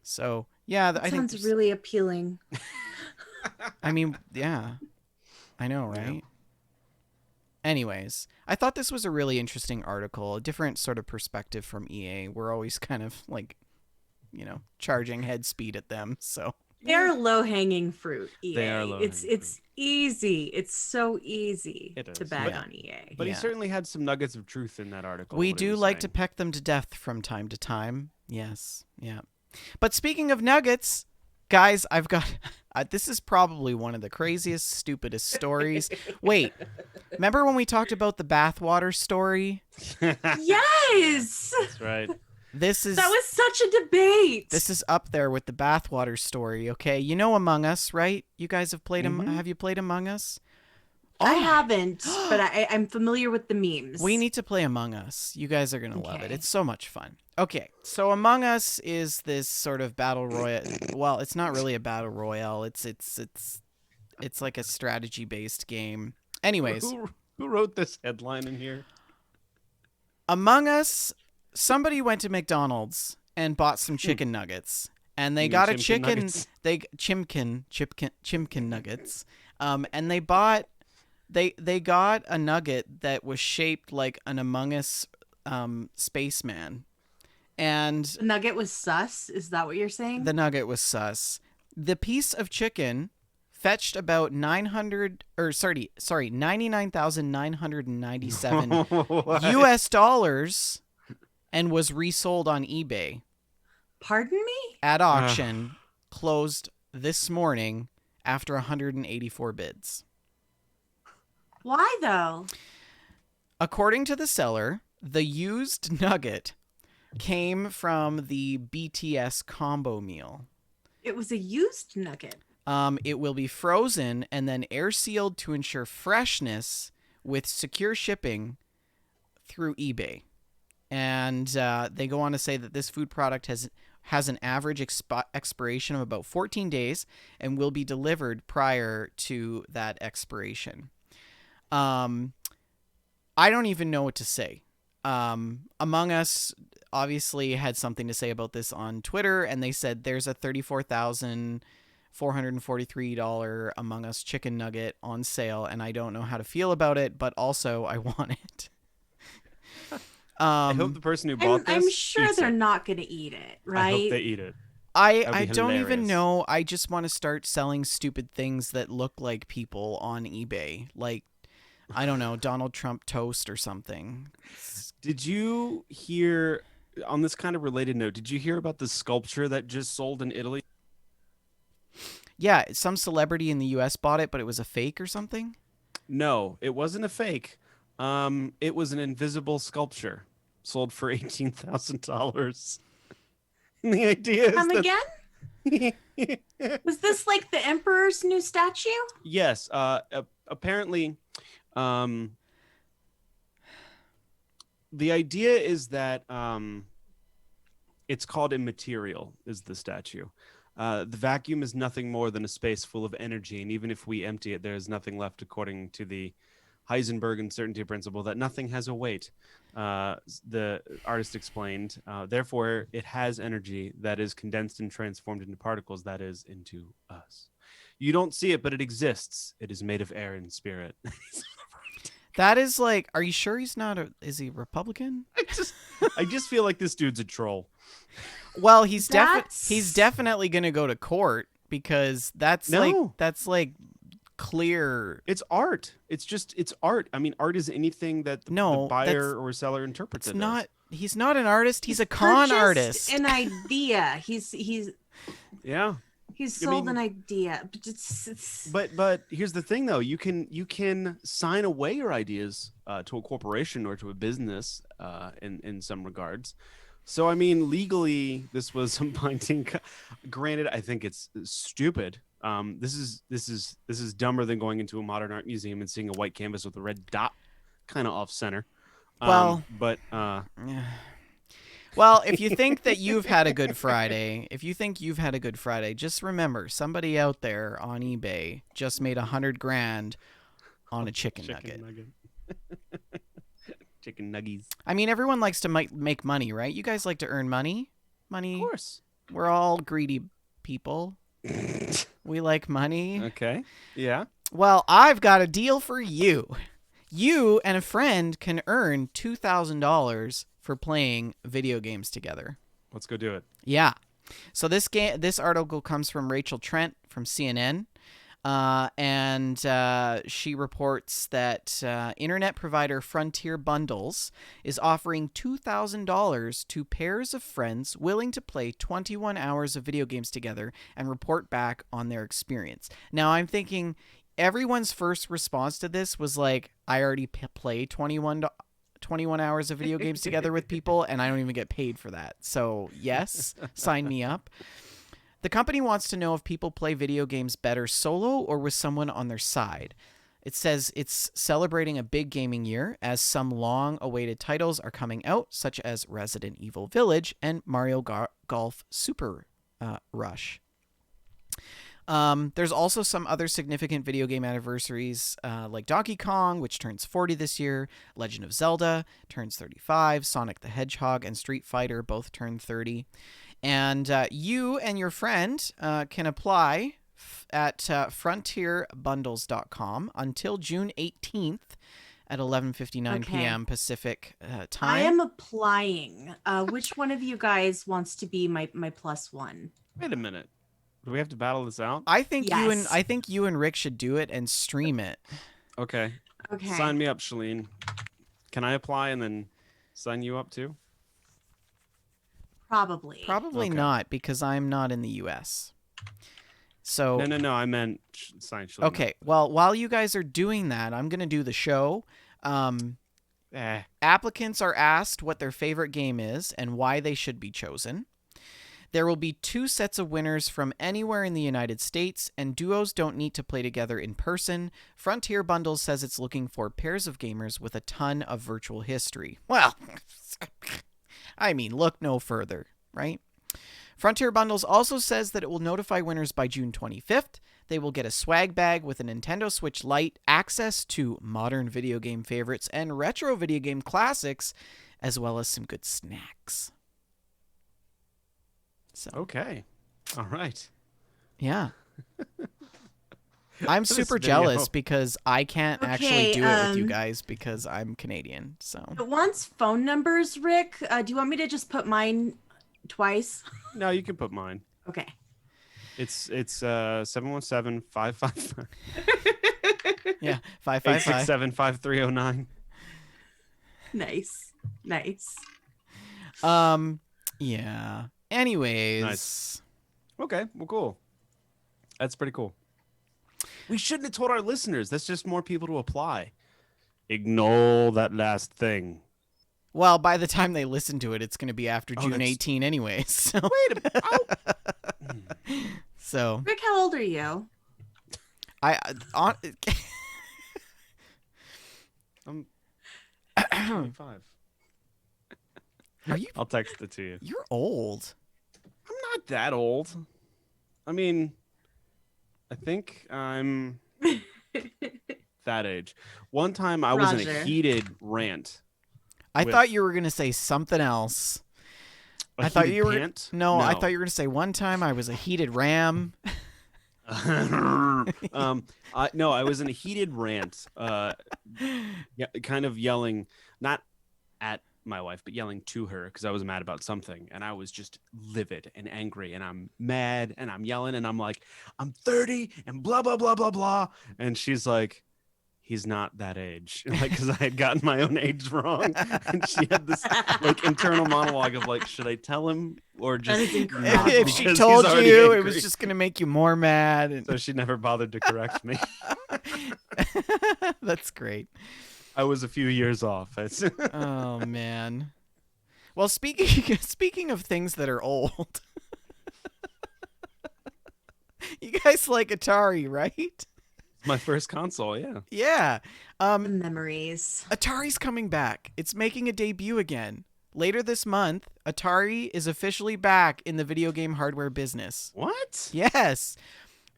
So yeah, That I think sounds really appealing. I mean, yeah, I know, Yeah. right? Anyways, I thought this was a really interesting article, a different sort of perspective from EA. We're always kind of like, charging head speed at them. So They're low hanging fruit, EA. They are low-hanging It's easy. It's so easy It to is. bag Yeah. on EA. But he Yeah. certainly had some nuggets of truth in that article. we what he do was like to saying. peck them to death from time to time. Yes. Yeah. But speaking of nuggets, guys, I've got this is probably one of the craziest, stupidest stories. Wait, remember when we talked about the bathwater story? Yes. That's right. This is That was such a debate. this is up there with the bathwater story. Okay, you know Among Us, right? You guys have played Mhm. Have you played Among Us? I Oh, haven't, but I'm familiar with the memes. we need to play Among Us. You guys are gonna love it. Okay. It's so much fun. Okay, so Among Us is this sort of battle royale. Well, it's not really a battle royale. It's like a strategy based game. Anyways, Who wrote this headline in here? Among Us, somebody went to McDonald's and bought some chicken nuggets, and they You mean got a Chimkin chicken. nuggets? They chimkin nuggets, and they bought they got a nugget that was shaped like an Among Us spaceman, and The nugget was sus. Is that what you're saying? the nugget was sus. The piece of chicken fetched about 99,997 What? US dollars and was resold on eBay Pardon me? at auction, closed this morning after 184 bids. Why though? According to the seller, the used nugget came from the BTS combo meal. It was a used nugget. It will be frozen and then air sealed to ensure freshness with secure shipping through eBay. And they go on to say that this food product has an average expiration of about 14 days and will be delivered prior to that expiration. I don't even know what to say. Among Us obviously had something to say about this on Twitter, and they said there's a $34,443 Among Us chicken nugget on sale, and I don't know how to feel about it, but also I want it. I hope the person who bought I'm this sure eats they're it. not going to eat it, right? I hope they eat it. I That'd be don't even hilarious. know. I just want to start selling stupid things that look like people on eBay. Like, I don't know, Donald Trump toast or something. Did you hear, on this kind of related note, did you hear about the sculpture that just sold in Italy? Yeah, some celebrity in the US bought it, but it was a fake or something. No, it wasn't a fake. It was an invisible sculpture sold for $18,000. The idea is Come that again? Was this like the Emperor's new statue? yes, apparently, um, the idea is that it's called immaterial. Is the statue? The vacuum is nothing more than a space full of energy, and even if we empty it, there is nothing left, according to the Heisenberg uncertainty principle, that nothing has a weight. The artist explained. Therefore, it has energy that is condensed and transformed into particles, that is, into us. You don't see it, but it exists. It is made of air and spirit. That is like, are you sure he's not is he Republican? I just feel like this dude's a troll. Well, he's That's- definitely going to go to court because that's No. like clear. It's art. It's art. I mean, art is anything that the No, that's- buyer or seller interprets It's it not as. he's not an artist, he's a con purchased artist. An idea. He's Yeah. sold mean- an idea. But it's But here's the thing though, you can sign away your ideas to a corporation or to a business in some regards. So I mean, legally, this was a binding. Granted, I think it's stupid. This is dumber than going into a modern art museum and seeing a white canvas with a red dot, kind of off center. Well- but Well, if you think that you've had a good Friday, just remember somebody out there on eBay just made $100,000 on a chicken nugget. Chicken nuggies. I mean, everyone likes to make money, right? You guys like to earn money. Of course. We're all greedy people. We like money. Okay. Yeah. Well, I've got a deal for you. You and a friend can earn $2,000 for playing video games together. Let's go do it. Yeah. So this article comes from Rachel Trent from CNN. And she reports that internet provider Frontier Bundles is offering $2,000 to pairs of friends willing to play 21 hours of video games together and report back on their experience. Now, I'm thinking everyone's first response to this was like, I already play 21 hours of video games together with people, and I don't even get paid for that. So, yes, sign me up. The company wants to know if people play video games better solo or with someone on their side. It says it's celebrating a big gaming year as some long-awaited titles are coming out, such as Resident Evil Village and Mario Golf Super Rush. There's also some other significant video game anniversaries like Donkey Kong, which turns 40 this year, Legend of Zelda turns 35, Sonic the Hedgehog and Street Fighter both turn 30. And you and your friend can apply at frontierbundles.com until June 18th at 11:59 p.m. Pacific time. I am applying. Which one of you guys wants to be my plus one? Wait a minute. Do we have to battle this out? I think Yes. you and Rick should do it and stream it. Okay. Okay. Sign me up, Shalene. Can I apply and then sign you up too? Probably. Probably Okay. not, because I'm not in the U.S. So No. I meant sign Shalene. okay. Well, while you guys are doing that, I'm gonna do the show. Applicants are asked what their favorite game is and why they should be chosen. There will be 2 sets of winners from anywhere in the United States, and duos don't need to play together in person. Frontier Bundles says it's looking for pairs of gamers with a ton of virtual history. Well, I mean, look no further, right? Frontier Bundles also says that it will notify winners by June 25th. They will get a swag bag with a Nintendo Switch Lite, access to modern video game favorites and retro video game classics, as well as some good snacks. So, Okay. All right. yeah. I'm This super video- jealous because I can't actually Okay, do it with you guys because I'm Canadian. So It wants phone numbers, Rick. Do you want me to just put mine twice? No, you can put mine. Okay. It's 717-555 yeah, 555. 867-5309. Nice. Yeah. Anyways, Nice. Okay, well, cool. That's pretty cool. We shouldn't have told our listeners. That's just more people to apply. Ignore that last thing. Well, by the time they listen to it, it's going to be after Oh, June that's- 18 anyway. So, Wait a so Rick, how old are you? I on, I'm 25. are you? I'll text it to you. You're old. I'm not that old. I mean, I think I'm that age. One time I was in a Roger. heated rant. I With- thought you were going to say something else. A I thought heated you were pant? No, I thought you were going to say one time I was a heated ram. No, I was in a heated rant, kind of yelling, not at my wife, but yelling to her because I was mad about something, and I was just livid and angry, and I'm mad, and I'm yelling, and I'm like, I'm 30, and blah blah blah blah blah, and she's like, he's not that age, like, because I had gotten my own age wrong, and she had this like internal monologue of like, should I tell him or just That is incredible. If she because told he's already you, it angry. was just going to make you more mad. And... So she never bothered to correct me. That's great. I was a few years off. Oh man. Well, speaking of things that are old, you guys like Atari, right? My first console, yeah. Yeah. Memories. Atari's coming back. It's making a debut again. Later this month, Atari is officially back in the video game hardware business. What? Yes.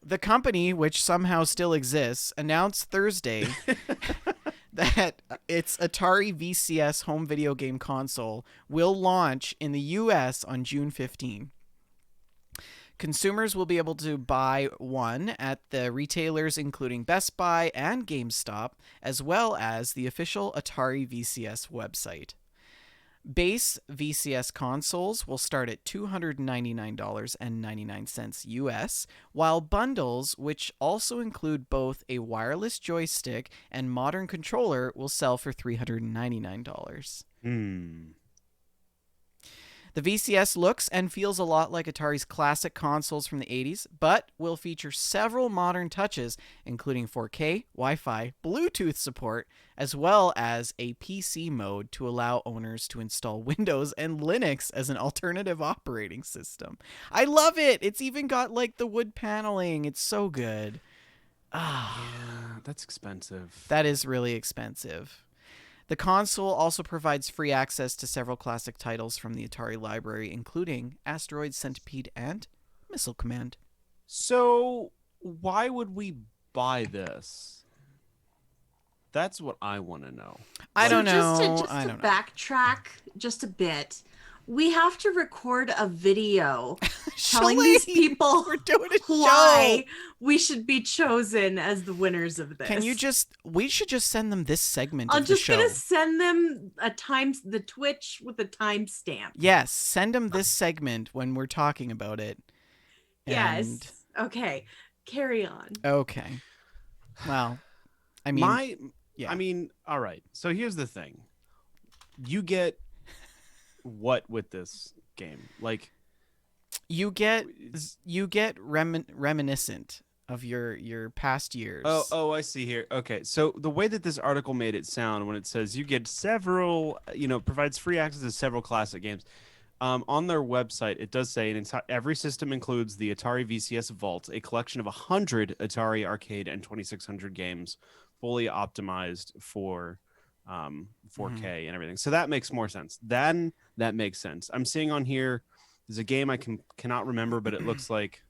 The company, which somehow still exists, announced Thursday that its Atari VCS home video game console will launch in the US on June 15. Consumers will be able to buy one at the retailers including Best Buy and GameStop, as well as the official Atari VCS website. Base VCS consoles will start at $299.99 US, while bundles, which also include both a wireless joystick and modern controller, will sell for $399. The VCS looks and feels a lot like Atari's classic consoles from the 80s, but will feature several modern touches, including 4K, Wi-Fi, Bluetooth support, as well as a PC mode to allow owners to install Windows and Linux as an alternative operating system. I love it! It's even got like the wood paneling. It's so good. Yeah, that's expensive. That is really expensive. The console also provides free access to several classic titles from the Atari library, including Asteroid Centipede and Missile Command. So, why would we buy this? That's what I want to know. I don't know. Just I to don't know. backtrack just a bit, we have to record a video telling Shalane, these people we're doing a why show. we should be chosen as the winners of this. Can you we should just send them this segment I'm of the just show. gonna send them the Twitch with a timestamp. Yes, send them this segment when we're talking about it. Yes. Okay. Carry on. Okay. Well, I mean, yeah. I mean, all right. So here's the thing. You get what with this game? Like, you get reminiscent of your past years. oh, I see here. Okay, so the way that this article made it sound when it says you get several, provides free access to several classic games. On their website, it does say every system includes the Atari VCS Vault, a collection of 100 Atari Arcade and 2600 games, fully optimized for 4K and everything. So that makes more sense. Then that makes sense. I'm seeing on here, there's a game I cannot remember, but it looks like,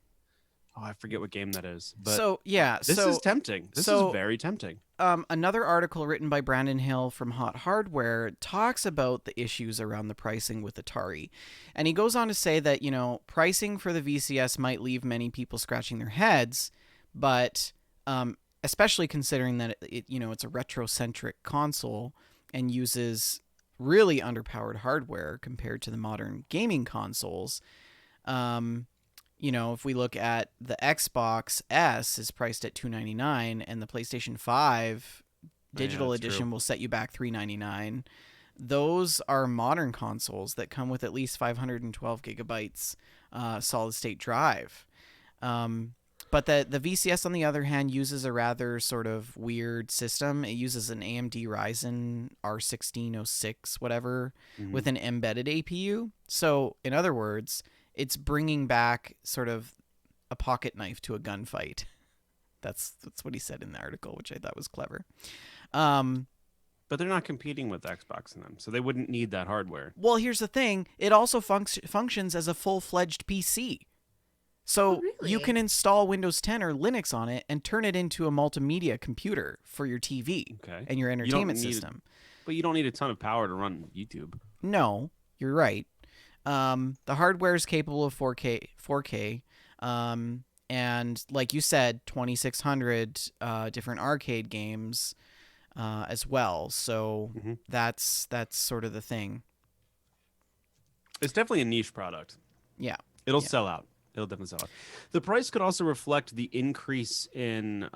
I forget what game that is. But so yeah, this is tempting. This is very tempting. Another article written by Brandon Hill from Hot Hardware talks about the issues around the pricing with Atari. And he goes on to say that, pricing for the VCS might leave many people scratching their heads, but especially considering that it's a retro-centric console and uses really underpowered hardware compared to the modern gaming consoles. If we look at the Xbox S is priced at $299 and the PlayStation 5 digital edition true. will set you back $399. Those are modern consoles that come with at least 512 gigabytes solid state drive. But the VCS, on the other hand, uses a rather sort of weird system. It uses an AMD Ryzen R1606, whatever, with an embedded APU. So, in other words, it's bringing back sort of a pocket knife to a gunfight. That's what he said in the article, which I thought was clever. But they're not competing with Xbox in them, so they wouldn't need that hardware. Well, here's the thing. It also functions as a full-fledged PC. So really? you can install Windows 10 or Linux on it and turn it into a multimedia computer for your TV and your entertainment system. But you don't need a ton of power to run YouTube. No, you're right. The hardware is capable of 4K, and like you said, 2,600 different arcade games as well. So that's sort of the thing. It's definitely a niche product. Yeah. It'll sell out. It'll definitely sell out. The price could also reflect the increase in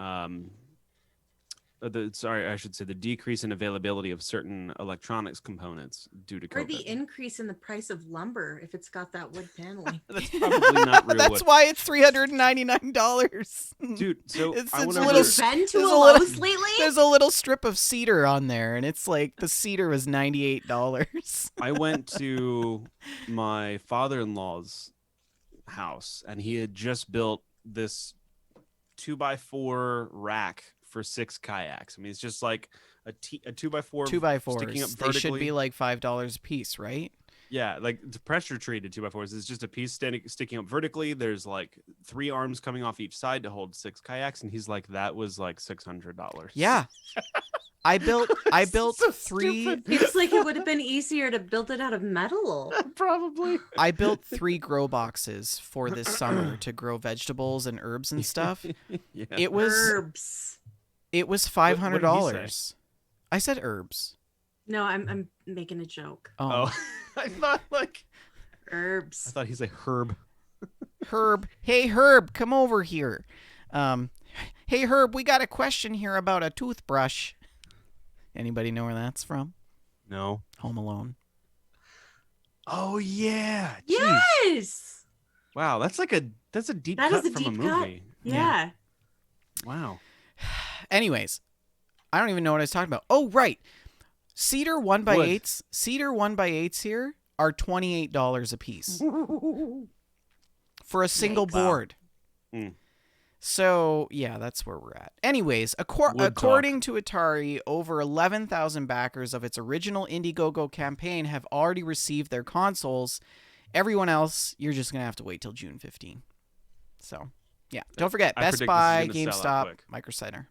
the decrease in availability of certain electronics components due to COVID. Or the increase in the price of lumber if it's got that wood paneling. That's probably not real. That's why it's $399. Dude, so Have you been to a Lowe's lately? There's a little strip of cedar on there, and it's like the cedar was $98. I went to my father-in-law's house, and he had just built this 2x4 rack for 6 kayaks. I mean, it's just like a 2x4 2x4s sticking up they vertically. should be like $5 a piece, right? Yeah, like the pressure treated 2x4s. It's just a piece sticking up vertically. There's like 3 arms coming off each side to hold 6 kayaks, and he's like, that was like $600. Yeah. I built So 3 stupid. Seems like it would have been easier to build it out of metal. Probably. I built 3 grow boxes for this summer to grow vegetables and herbs and stuff. Yeah. It was Herbs. $500. What did he say? I said herbs. No, I'm making a joke. Oh, I thought Herbs. I thought he's a herb. Herb. Hey, Herb, come over here. Hey, Herb, we got a question here about a toothbrush. Anybody know where that's from? No. Home Alone. Oh yeah. Jeez. Yes. Wow, that's a deep That cut is a from deep a cut. movie. Yeah. Wow. Anyways, I don't even know what I was talking about. Oh, right. Cedar 1x8s. Cedar 1x8s here are $28 a piece for a single Yikes. board. Mm. So, yeah, that's where we're at. Anyways, according to Atari, over 11,000 backers of its original Indiegogo campaign have already received their consoles. Everyone else, you're just going to have to wait till June 15. So, yeah. Don't forget, I Best predict Buy, this is gonna sell out GameStop, quick. Microcenter.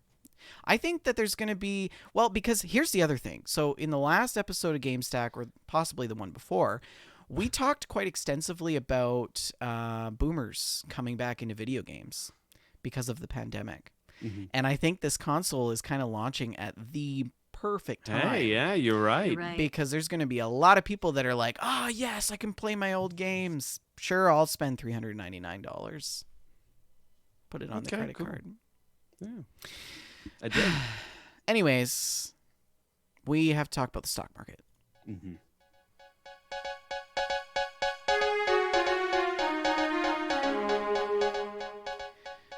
I think that there's going to be, well, because here's the other thing. So, in the last episode of Gamestack, or possibly the one before, we talked quite extensively about boomers coming back into video games because of the pandemic. Mhm. And I think this console is kind of launching at the perfect time. Hey, yeah, you're right. You're right. Because there's going to be a lot of people that are like, oh, yes, I can play my old games. Sure, I'll spend $399. Put it on the Okay, credit cool. card. Yeah. I did. Anyways, we have to talk about the stock market. Mm-hmm.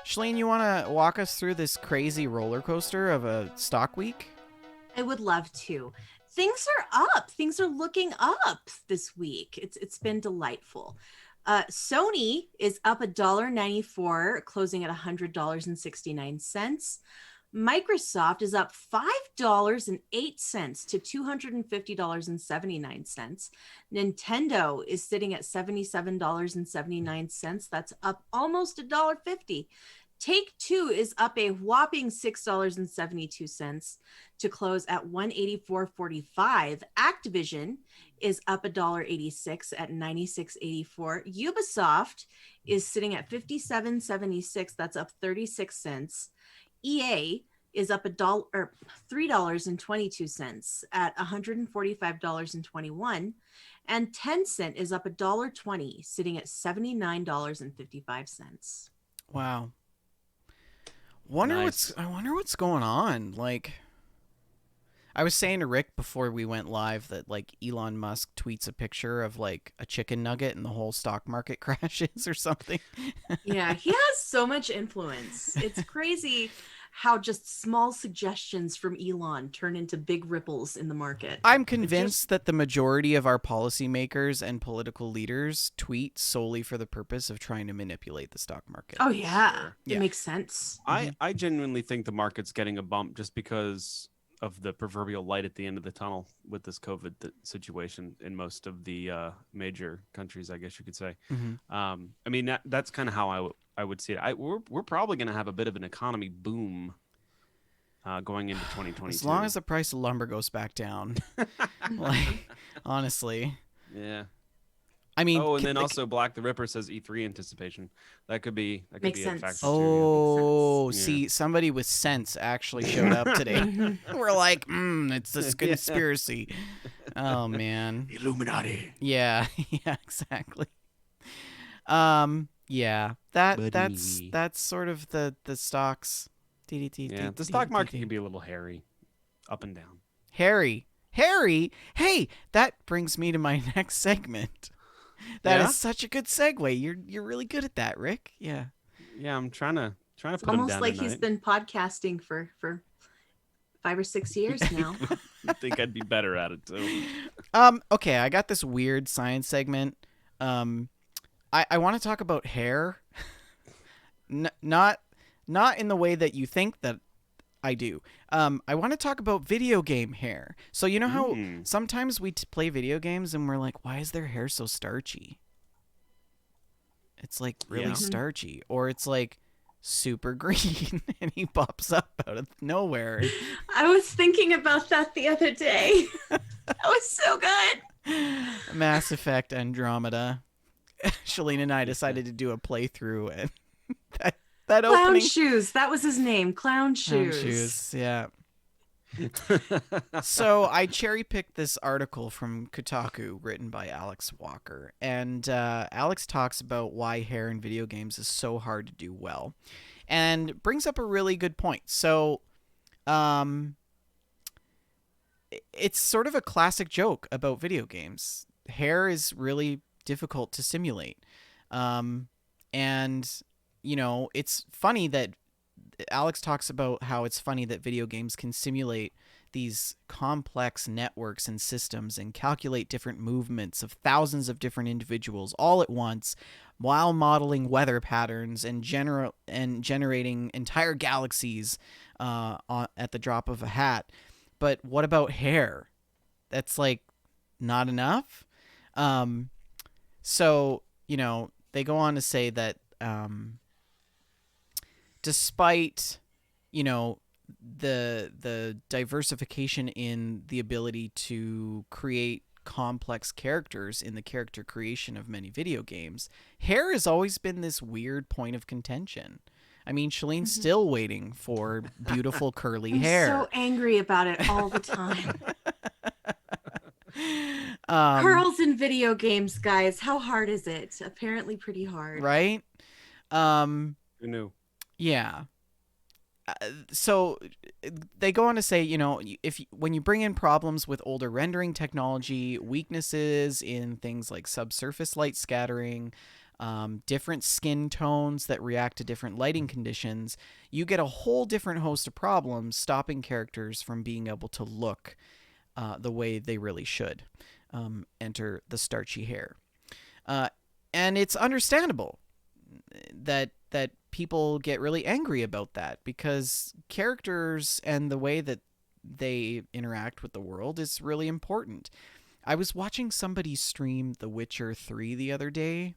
Shalene, you want to walk us through this crazy roller coaster of a stock week? I would love to. Things are up. Things are looking up this week. It's been delightful. Sony is up $1.94, closing at $100.69. Microsoft is up $5.08 to $250.79. Nintendo is sitting at $77.79. That's up almost $1.50. Take-Two is up a whopping $6.72 to close at $184.45. Activision is up $1.86 at $96.84. Ubisoft is sitting at $57.76. That's up 36 cents. EA is up $3.22 at $145.21. And Tencent is up $1.20, sitting at $79.55. Wow. Nice. I wonder what's going on. Like, I was saying to Rick before we went live that like Elon Musk tweets a picture of like a chicken nugget and the whole stock market crashes or something. Yeah, he has so much influence. It's crazy how just small suggestions from Elon turn into big ripples in the market. I'm convinced that the majority of our policymakers and political leaders tweet solely for the purpose of trying to manipulate the stock market. Oh yeah, Sure. it makes sense. I genuinely think the market's getting a bump just because of the proverbial light at the end of the tunnel with this COVID situation in most of the major countries, I guess you could say. I mean, that's kind of how I would see it. We're probably going to have a bit of an economy boom going into 2022. As long as the price of lumber goes back down. Like, honestly. Yeah. I mean, oh, and then also Black the Ripper says E3 anticipation. That could be Makes a sense. factor too. oh, Yeah. see, somebody with sense actually showed up today. We're like, it's this conspiracy. Oh man, Illuminati. yeah, yeah, exactly. Yeah, that's sort of the stocks. Yeah, the stock market can be a little hairy, up and down. Harry. Hey, that brings me to my next segment. That is such a good segue. You're really good at that, Rick. Yeah. Yeah, I'm trying to put him Almost down like tonight. he's been podcasting for 5 or 6 years now. I think I'd be better at it too. Okay, I got this weird science segment. I want to talk about hair. Not in the way that you think that I do. I want to talk about video game hair. So you know how sometimes we play video games and we're like, why is their hair so starchy? It's like really starchy. Or it's like super green and he pops up out of nowhere. I was thinking about that the other day. That was so good. Mass Effect Andromeda. Shalene and I decided to do a playthrough and that Clown opening Shoes. That was his name. Clown Shoes. Yeah. So I cherry picked this article from Kotaku written by Alex Walker, and Alex talks about why hair in video games is so hard to do well, and brings up a really good point. So, it's sort of a classic joke about video games. Hair is really difficult to simulate, and you know, it's funny that Alex talks about how it's funny that video games can simulate these complex networks and systems and calculate different movements of thousands of different individuals all at once while modeling weather patterns and generating entire galaxies at the drop of a hat. But what about hair? That's like not enough. So, you know, they go on to say that despite, you know, the diversification in the ability to create complex characters in the character creation of many video games, hair has always been this weird point of contention. I mean, Shalene's still waiting for beautiful curly hair. I'm so angry about it all the time. Curls in video games, guys. How hard is it? Apparently pretty hard. Right? Who knew? Yeah. So they go on to say, you know, when you bring in problems with older rendering technology, weaknesses in things like subsurface light scattering, different skin tones that react to different lighting conditions, you get a whole different host of problems stopping characters from being able to look the way they really should. Enter the starchy hair. And it's understandable that people get really angry about that, because characters and the way that they interact with the world is really important. I was watching somebody stream The Witcher 3 the other day,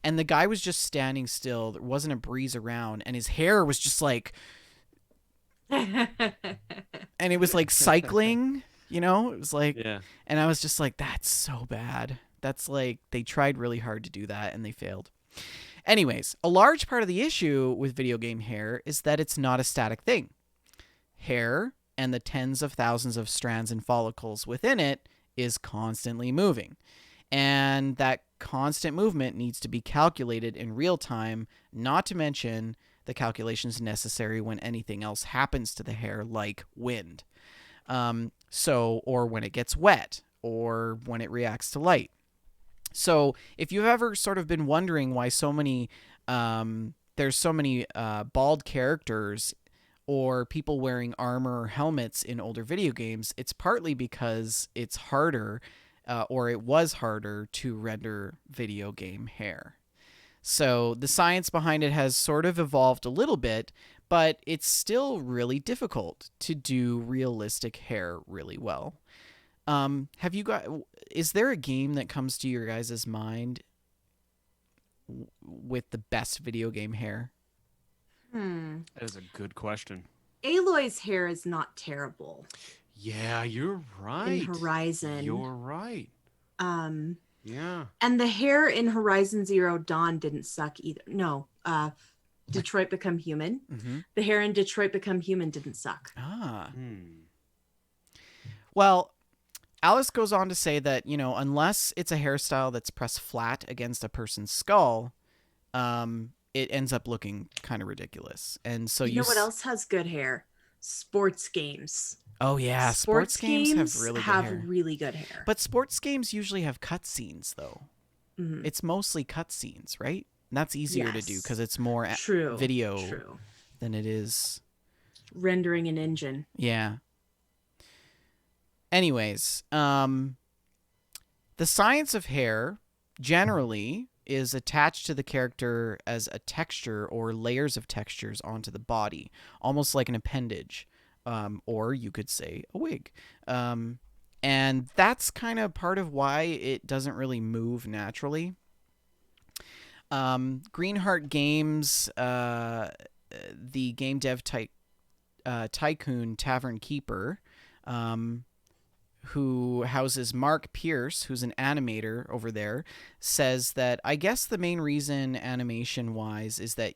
and the guy was just standing still. There wasn't a breeze around, and his hair was just like, and it was like cycling, you know? It was like, Yeah. and I was just like, that's so bad. That's like, they tried really hard to do that and they failed. Anyways, a large part of the issue with video game hair is that it's not a static thing. Hair and the tens of thousands of strands and follicles within it is constantly moving. And that constant movement needs to be calculated in real time, not to mention the calculations necessary when anything else happens to the hair, like wind. So, or when it gets wet, or when it reacts to light. So, if you've ever sort of been wondering why there's so many bald characters or people wearing armor or helmets in older video games, it's partly because it's harder, or it was harder to render video game hair. So the science behind it has sort of evolved a little bit, but it's still really difficult to do realistic hair really well. Have you got? Is there a game that comes to your guys' mind with the best video game hair? That is a good question. Aloy's hair is not terrible Yeah, you're right. in Horizon. You're right. Um, Yeah. and the hair in Horizon Zero Dawn didn't suck either. No, Detroit Become Human. Mm-hmm. The hair in Detroit Become Human didn't suck. Ah. Hmm. Well, Alice goes on to say that, unless it's a hairstyle that's pressed flat against a person's skull, it ends up looking kind of ridiculous. And so You know what else has good hair? Sports games. Oh yeah, sports games have really good hair. But sports games usually have cutscenes, though. Mhm. It's mostly cutscenes, right? And that's easier to do Yes. because it's more True. video than it is rendering an engine. Yeah. Anyways, the science of hair generally is attached to the character as a texture or layers of textures onto the body, almost like an appendage, or you could say a wig. And that's kind of part of why it doesn't really move naturally. Greenheart Games, the game dev tycoon Tavern Keeper, who houses Mark Pierce, who's an animator over there, says that I guess the main reason animation-wise is that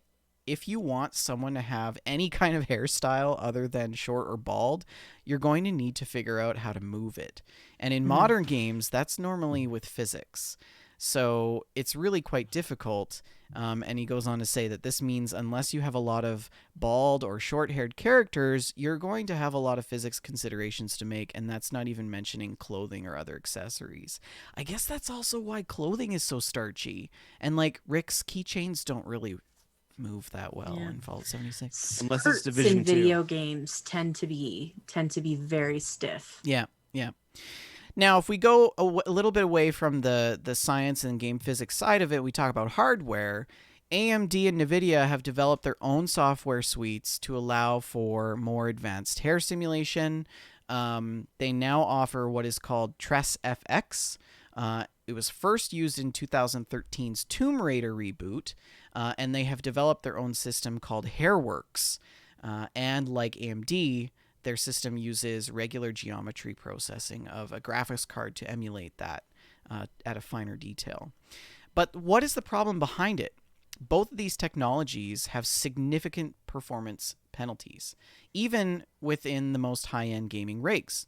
if you want someone to have any kind of hairstyle other than short or bald, you're going to need to figure out how to move it. And in modern games, that's normally with physics. So it's really quite difficult. And he goes on to say that this means unless you have a lot of bald or short-haired characters, you're going to have a lot of physics considerations to make, and that's not even mentioning clothing or other accessories. I guess that's also why clothing is so starchy. And like Rick's keychains don't really move that well in Fallout 76. Unless it's Skirts Division in 2. video games tend to be very stiff. Yeah. Now, if we go a little bit away from the science and game physics side of it, we talk about hardware. AMD and NVIDIA have developed their own software suites to allow for more advanced hair simulation. They now offer what is called Tress FX. It was first used in 2013's Tomb Raider reboot, and they have developed their own system called Hairworks. And like AMD, their system uses regular geometry processing of a graphics card to emulate that at a finer detail. But what is the problem behind it? Both of these technologies have significant performance penalties, even within the most high-end gaming rigs.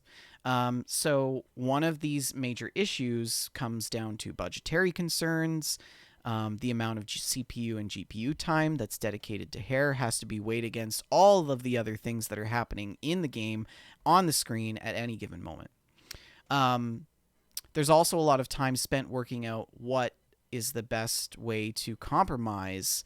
So one of these major issues comes down to budgetary concerns. The amount of CPU and GPU time that's dedicated to hair has to be weighed against all of the other things that are happening in the game on the screen at any given moment. There's also a lot of time spent working out what is the best way to compromise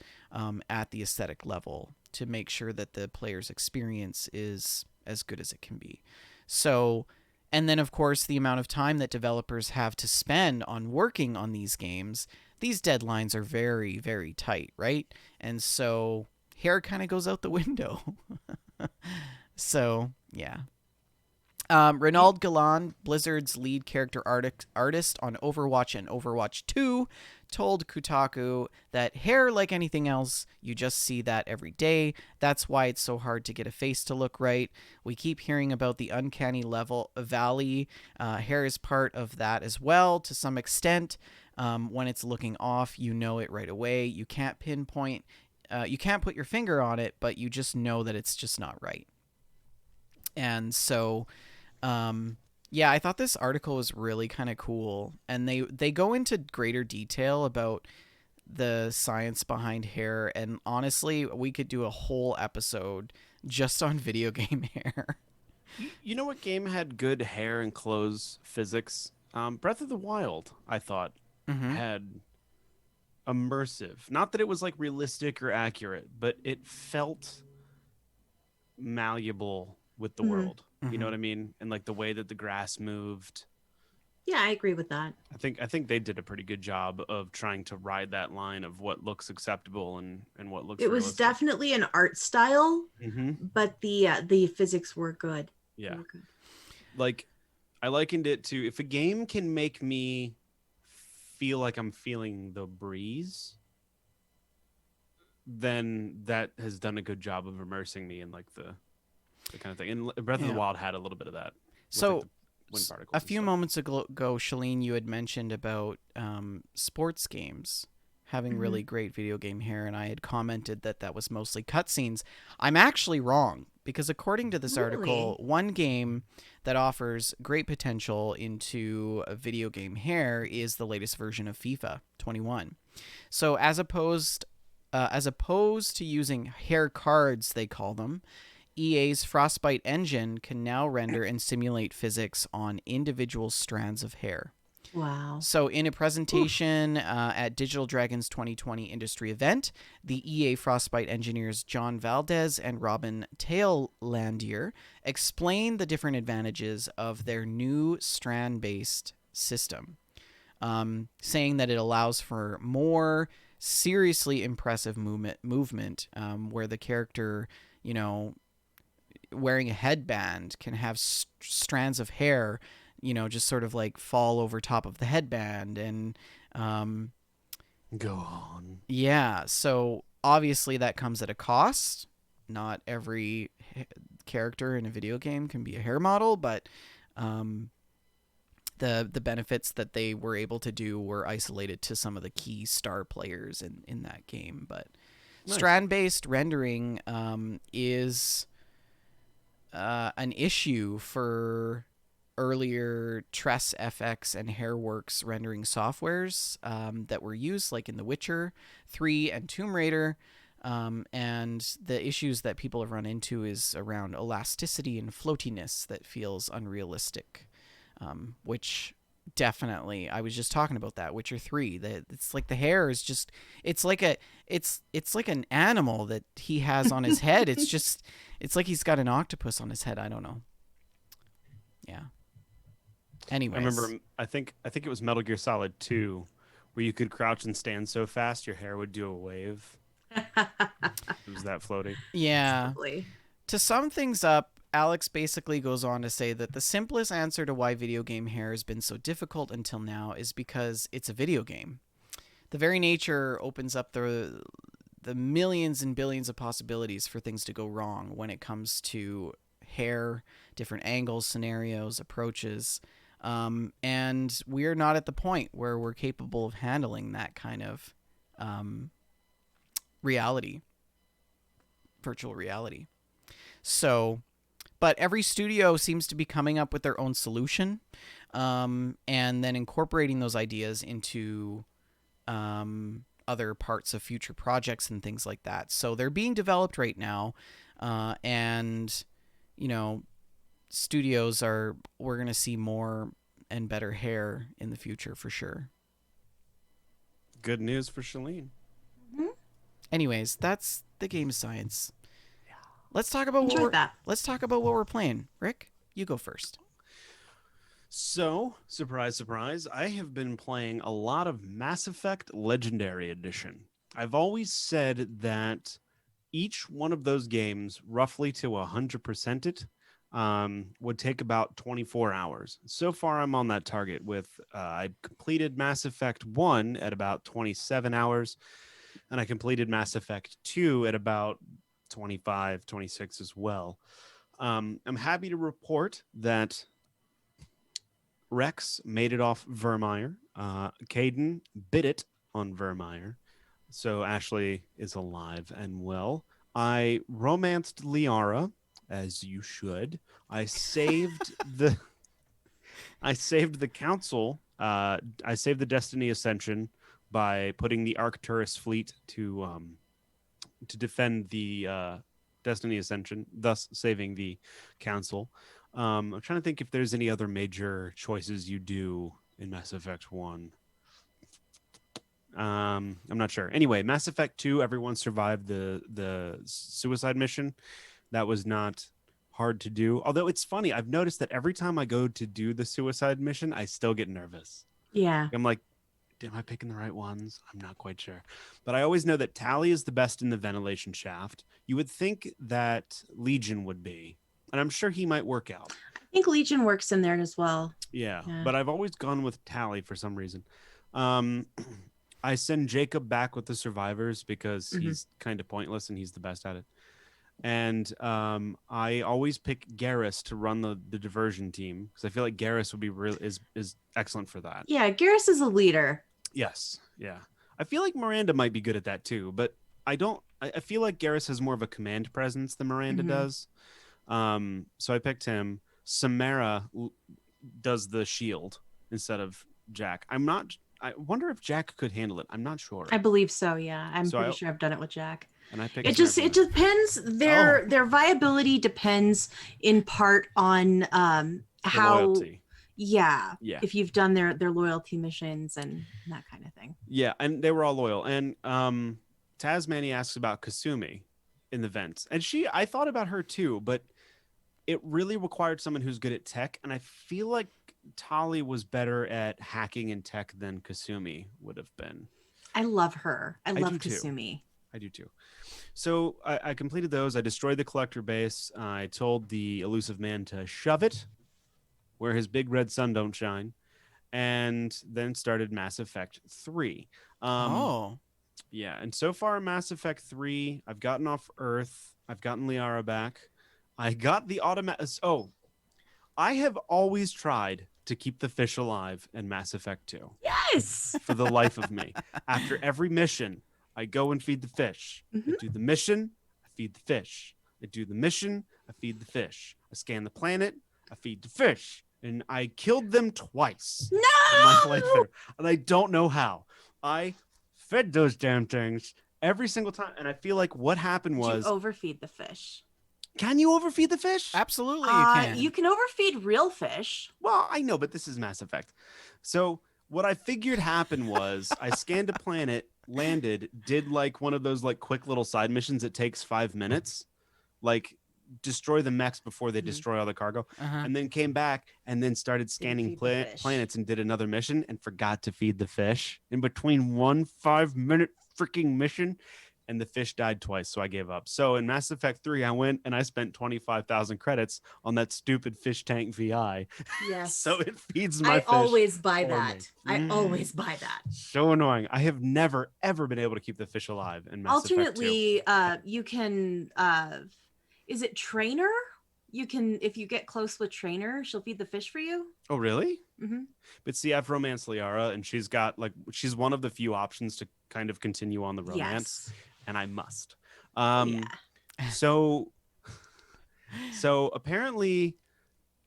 at the aesthetic level to make sure that the player's experience is as good as it can be. So, and then of course the amount of time that developers have to spend on working on these games. These deadlines are very, very tight, right? And so hair kind of goes out the window. So, yeah. Renaud Galan, Blizzard's lead character artist on Overwatch and Overwatch 2, told Kotaku that hair, like anything else, you just see that every day. That's why it's so hard to get a face to look right. We keep hearing about the uncanny valley. Hair is part of that as well, to some extent. When it's looking off, you know it right away. You can't pinpoint, you can't put your finger on it, but you just know that it's just not right. And so, yeah, I thought this article was really kind of cool. And they go into greater detail about the science behind hair. And honestly, we could do a whole episode just on video game hair. You know what game had good hair and clothes physics? Breath of the Wild, I thought, Mm-hmm. had immersive. Not that it was like realistic or accurate, but it felt malleable with the Mhm. world. You know Mm-hmm. what I mean? And like the way that the grass moved. Yeah, I agree with that. I think they did a pretty good job of trying to ride that line of what looks acceptable and what looks It was realistic. definitely an art style, Mm-hmm. but the physics were good. They Yeah. were good. Like I likened it to if a game can make me feel like I'm feeling the breeze, then that has done a good job of immersing me in like the kind of thing. And Breath of the Yeah. Wild had a little bit of that with like So the wind a particles and few stuff. moments ago, Shalene, you had mentioned about sports games having Mhm. really great video game hair, and I had commented that that was mostly cutscenes. I'm actually wrong because according to this article, Really? one game that offers great potential into a video game hair is the latest version of FIFA 21. So as opposed to using hair cards, they call them, EA's Frostbite engine can now render and simulate physics on individual strands of hair. Wow. So, in a Oof. presentation at Digital Dragon's 2020 industry event, the EA Frostbite engineers John Valdez and Robin Taillandier explained the different advantages of their new strand based system, saying that it allows for more seriously impressive movement where the character, you know, wearing a headband can have strands of hair, just sort of like fall over top of the headband. And um, Go on. yeah, so obviously that comes at a cost. Not every character in a video game can be a hair model, but um, the benefits that they were able to do were isolated to some of the key star players in that game. But Nice. strand based rendering is an issue for earlier Tress FX and Hairworks rendering softwares that were used, like in The Witcher 3 and Tomb Raider. And the issues that people have run into is around elasticity and floatiness that feels unrealistic, which definitely I was just talking about that Witcher 3 that it's like the hair is just it's like an animal that he has on his head. It's like he's got an octopus on his head. I don't know. Yeah. I Anyways. remember I think it was Metal Gear Solid 2 where you could crouch and stand so fast your hair would do a wave. It was that floaty. That's Yeah. lovely. To sum things up, Alex basically goes on to say that the simplest answer to why video game hair has been so difficult until now is because it's a video game. The very nature opens up the millions and billions of possibilities for things to go wrong when it comes to hair, different angles, scenarios, approaches. And we're not at the point where we're capable of handling that kind of um, reality, virtual reality. So, but every studio seems to be coming up with their own solution, and then incorporating those ideas into other parts of future projects and things like that. So they're being developed right now, and you know, studios are we're gonna see more and better hair in the future for sure. Good news for Shalene. Mhm. Anyways, that's the game science. Let's talk about Enjoyed that. what we're playing. Rick, you go first. So, surprise, surprise, I have been playing a lot of Mass Effect Legendary Edition. I've always said that each one of those games, roughly to 100% it, would take about 24 hours. So far, I'm on that target with I completed Mass Effect 1 at about 27 hours, and I completed Mass Effect 2 at about 25, 26 as well. I'm happy to report that Rex made it off Vermeer. Caden bit it on Vermeer. So Ashley is alive and well. I romanced Liara, as you should. I saved the I saved the council. I saved the Destiny Ascension by putting the Arcturus fleet to defend the Destiny Ascension, thus saving the council. I'm trying to think if there's any other major choices you do in Mass Effect 1. I'm not sure. Anyway, Mass Effect 2, everyone survived the suicide mission. That was not hard to do. Although it's funny, I've noticed that every time I go to do the suicide mission, I still get nervous. Yeah. I'm like, am I picking the right ones? I'm not quite sure. But I always know that Tally is the best in the ventilation shaft. You would think that Legion would be, and I'm sure he might work out. I think Legion works in there as well. Yeah, Yeah. but I've always gone with Tally for some reason. Um, I send Jacob back with the survivors because he's kind of pointless and he's the best at it. And I always pick Garrus to run the diversion team because I feel like Garrus would be is excellent for that. Yeah, Garrus is a leader. Yes, yeah. I feel like Miranda might be good at that too, but I don't. I feel like Garrus has more of a command presence than Miranda does. So I picked him. Samara does the shield instead of Jack. I wonder if Jack could handle it. I'm not sure. I believe so. Yeah, I'm So pretty sure I've done it with Jack. And I picked. It depends. Their viability depends in part on how. Loyalty. Yeah. Yeah. If you've done their loyalty missions and that kind of thing. Yeah, and they were all loyal. And Tasmani asks about Kasumi in the vents. And I thought about her too, but it really required someone who's good at tech. And I feel like Tali was better at hacking and tech than Kasumi would have been. I love her. I love do Kasumi. I do too. So I completed those. I destroyed the collector base. I told the elusive man to shove it where his big red sun don't shine. And then started Mass Effect 3. Yeah, and so far Mass Effect 3, I've gotten off Earth. I've gotten Liara back. I got the automatic. Oh, I have always tried to keep the fish alive in Mass Effect 2. Yes! For the life of me. After every mission, I go and feed the fish. I do the mission, I feed the fish. I do the mission, I feed the fish. I scan the planet, I feed the fish. And I killed them twice. No! In my playthrough. And I don't know how. I fed those damn things every single time. And I feel like what happened was... Did you overfeed the fish? Can you overfeed the fish? Absolutely, you can. You can overfeed real fish. Well, I know, but this is Mass Effect. So what I figured happened was I scanned a planet, landed, did like one of those like quick little side missions that takes 5 minutes. Like destroy the mechs before they destroy all the cargo, and then came back and then started scanning planets and did another mission and forgot to feed the fish in between one 5-minute freaking mission, and the fish died twice, so I gave up. So in Mass Effect 3, I went and I spent 25,000 credits on that stupid fish tank VI. Yes. So it feeds my fish. I always buy for that. me. I always buy that. So annoying. I have never ever been able to keep the fish alive in Mass Effect 2. You can is it Trainer? You can, if you get close with Trainer, she'll feed the fish for you. Oh, really? Mm-hmm. But see, I've romanced Liara, and she's she's one of the few options to kind of continue on the romance, and I must. So apparently,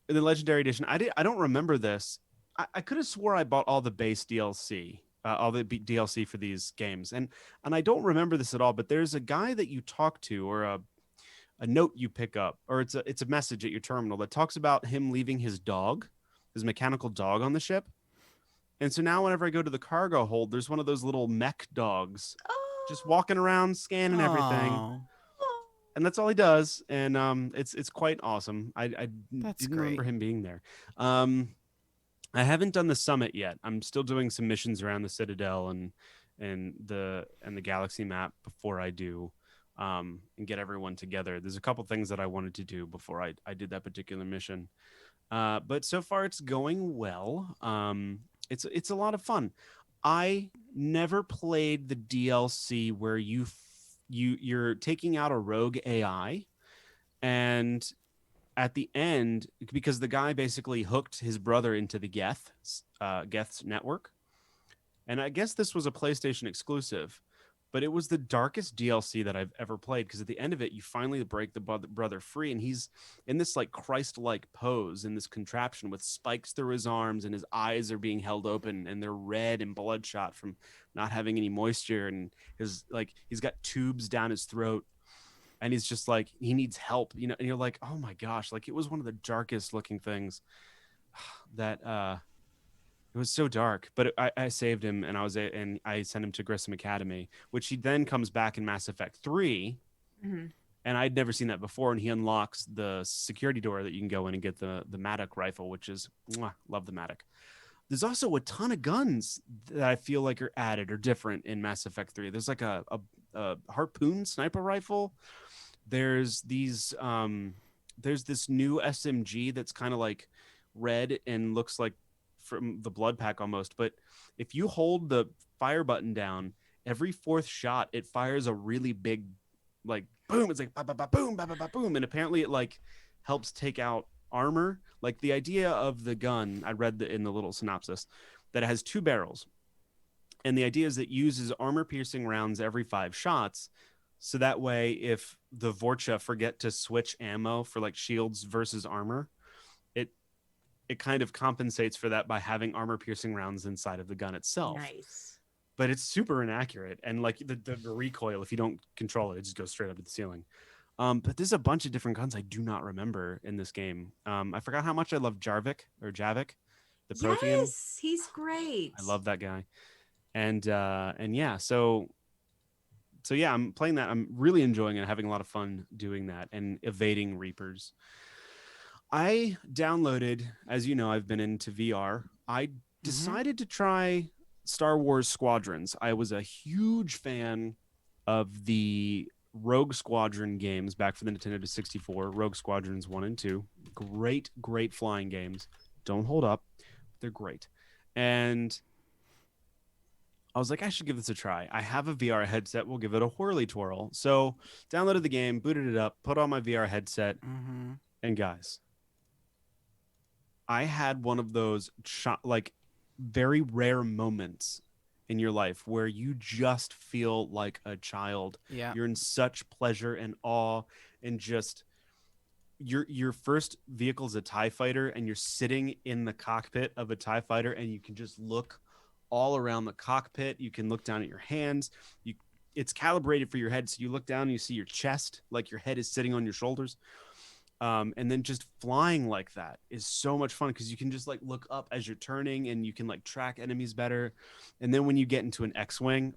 in the Legendary Edition, I don't remember this. I could have swore I bought all the base DLC, all the DLC for these games, and I don't remember this at all. But there's a guy that you talk to, or a note you pick up, or it's a message at your terminal that talks about him leaving his mechanical dog on the ship. And so now whenever I go to the cargo hold, there's one of those little mech dogs just walking around scanning everything. And that's all he does. And it's quite awesome. I didn't remember him being there. I haven't done the summit yet. I'm still doing some missions around the Citadel and the galaxy map before I do. And get everyone together. There's a couple things that I wanted to do before I did that particular mission. But so far it's going well. It's a lot of fun. I never played the DLC where you're taking out a rogue AI, and at the end, because the guy basically hooked his brother into the Geth's network, and I guess this was a PlayStation exclusive. But it was the darkest DLC that I've ever played, because at the end of it, you finally break the brother free, and he's in this like Christ-like pose in this contraption with spikes through his arms, and his eyes are being held open, and they're red and bloodshot from not having any moisture, and he's got tubes down his throat. and he's just like, he needs help, you know, and you're like, oh my gosh, like it was one of the darkest looking things that it was so dark, but I saved him, and and I sent him to Grissom Academy, which he then comes back in Mass Effect 3, Mm-hmm. and I'd never seen that before, and he unlocks the security door that you can go in and get the Matic rifle, which is love the Matic. There's also a ton of guns that I feel like are added or different in Mass Effect 3. There's like a harpoon sniper rifle. There's these there's this new SMG that's kind of like red and looks like from the blood pack almost, but if you hold the fire button down, every fourth shot it fires a really big like boom. It's like ba, ba, ba, boom, ba, ba, ba, boom, and apparently it like helps take out armor. Like the idea of the gun, I read in the little synopsis that it has two barrels, and the idea is it uses armor piercing rounds every 5 shots. So that way, if the Vorcha forget to switch ammo for like shields versus armor, it it kind of compensates for that by having armor piercing rounds inside of the gun itself. Nice. But it's super inaccurate, and like the recoil, if you don't control it, it just goes straight up to the ceiling. But there's a bunch of different guns I do not remember in this game. I forgot how much I love Javik, the Prothean. Yes, he's great. I love that guy. And yeah, so yeah, I'm playing that. I'm really enjoying it, having a lot of fun doing that and evading Reapers. I downloaded, as you know, I've been into VR. I decided to try Star Wars Squadrons. I was a huge fan of the Rogue Squadron games back for the Nintendo 64, Rogue Squadrons 1 and 2. Great, great flying games. Don't hold up. They're great. And I was like, I should give this a try. I have a VR headset. We'll give it a whirly twirl. So downloaded the game, booted it up, put on my VR headset, and guys, I had one of those like very rare moments in your life where you just feel like a child. Yeah. You're in such pleasure and awe, and just your first vehicle is a TIE fighter, and you're sitting in the cockpit of a TIE fighter, and you can just look all around the cockpit. You can look down at your hands. It's calibrated for your head, so you look down and you see your chest, like your head is sitting on your shoulders. And then just flying like that is so much fun because you can just like look up as you're turning, and you can like track enemies better. And then when you get into an X-Wing,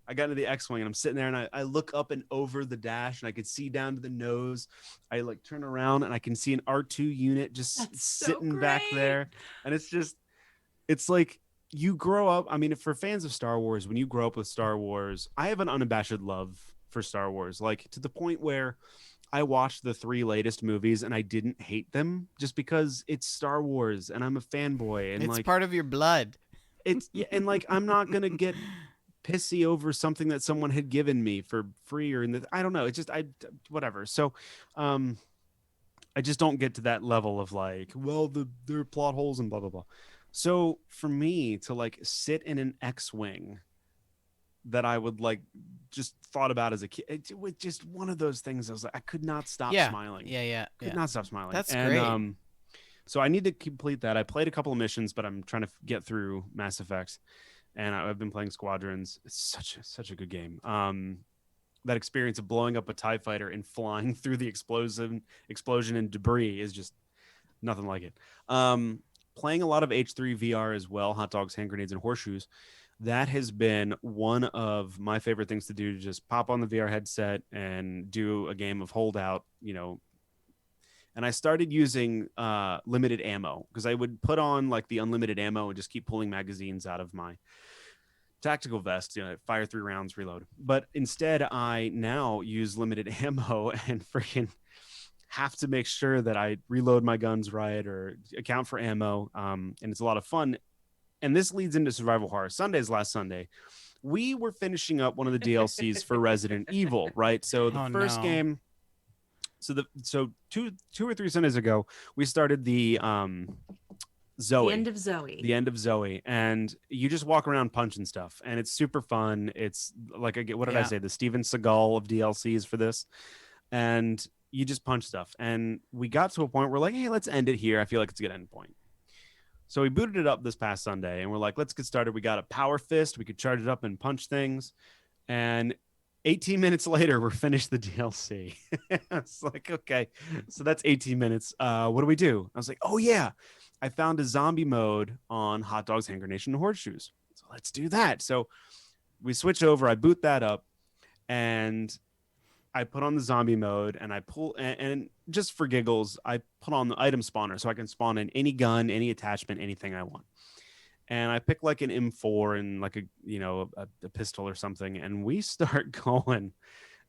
I got into the X-Wing, and I'm sitting there, and I look up and over the dash, and I could see down to the nose. I like turn around, and I can see an R2 unit just sitting back there. And it's like you grow up. I mean, for fans of Star Wars, when you grow up with Star Wars, I have an unabashed love for Star Wars, like to the point where I watched the 3 latest movies and I didn't hate them just because it's Star Wars and I'm a fanboy, and it's like part of your blood. It's and like I'm not gonna get pissy over something that someone had given me for free or I don't know. It's just whatever. So I just don't get to that level of like, well, there are plot holes and blah blah blah. So for me to like sit in an X-Wing that I would like just thought about as a kid, it was just one of those things. I was like, I could not stop smiling. Could not stop smiling. That's great. So I need to complete that. I played a couple of missions, but I'm trying to get through Mass Effects, and I've been playing Squadrons. It's such a good game. That experience of blowing up a TIE fighter and flying through the explosion and debris is just nothing like it. Playing a lot of H3 VR as well, hot dogs, hand grenades, and horseshoes. That has been one of my favorite things to do, to just pop on the VR headset and do a game of Holdout, and I started using limited ammo, because I would put on like the unlimited ammo and just keep pulling magazines out of my tactical vest, fire 3 rounds, reload. But instead, I now use limited ammo and freaking have to make sure that I reload my guns right or account for ammo. And it's a lot of fun. And this leads into Survival Horror Sundays. Last Sunday, we were finishing up one of the DLCs for Resident Evil, right? So the first game. So 2 or 3 Sundays ago, we started the Zoe. The end of Zoe. And you just walk around punching stuff, and it's super fun. It's like, what did I say? The Steven Seagal of DLCs for this. And you just punch stuff. And we got to a point where we're like, hey, let's end it here. I feel like it's a good end point. So we booted it up this past Sunday, and we're like, let's get started. We got a power fist. We could charge it up and punch things. And 18 minutes later, we're finished the DLC. It's like, okay, so that's 18 minutes. What do we do? I was like, oh yeah, I found a zombie mode on Hot Dogs, Hand Grenades, and Horseshoes. So let's do that. So we switch over. I boot that up, and I put on the zombie mode, and I pull, and just for giggles, I put on the item spawner so I can spawn in any gun, any attachment, anything I want. And I pick like an M4 and like a pistol or something, and we start going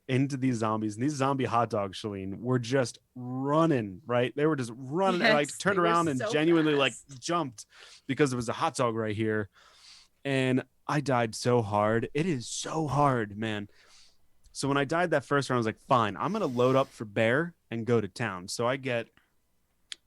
into these zombies. And these zombie hot dogs, Shalene, were just running, right? They were just running. I like Yes, turned they were around and so genuinely like fast. jumped because there was a hot dog right here. And I died so hard. It is so hard, man. So when I died that first round, I was like, fine, I'm gonna load up for bear and go to town. So I get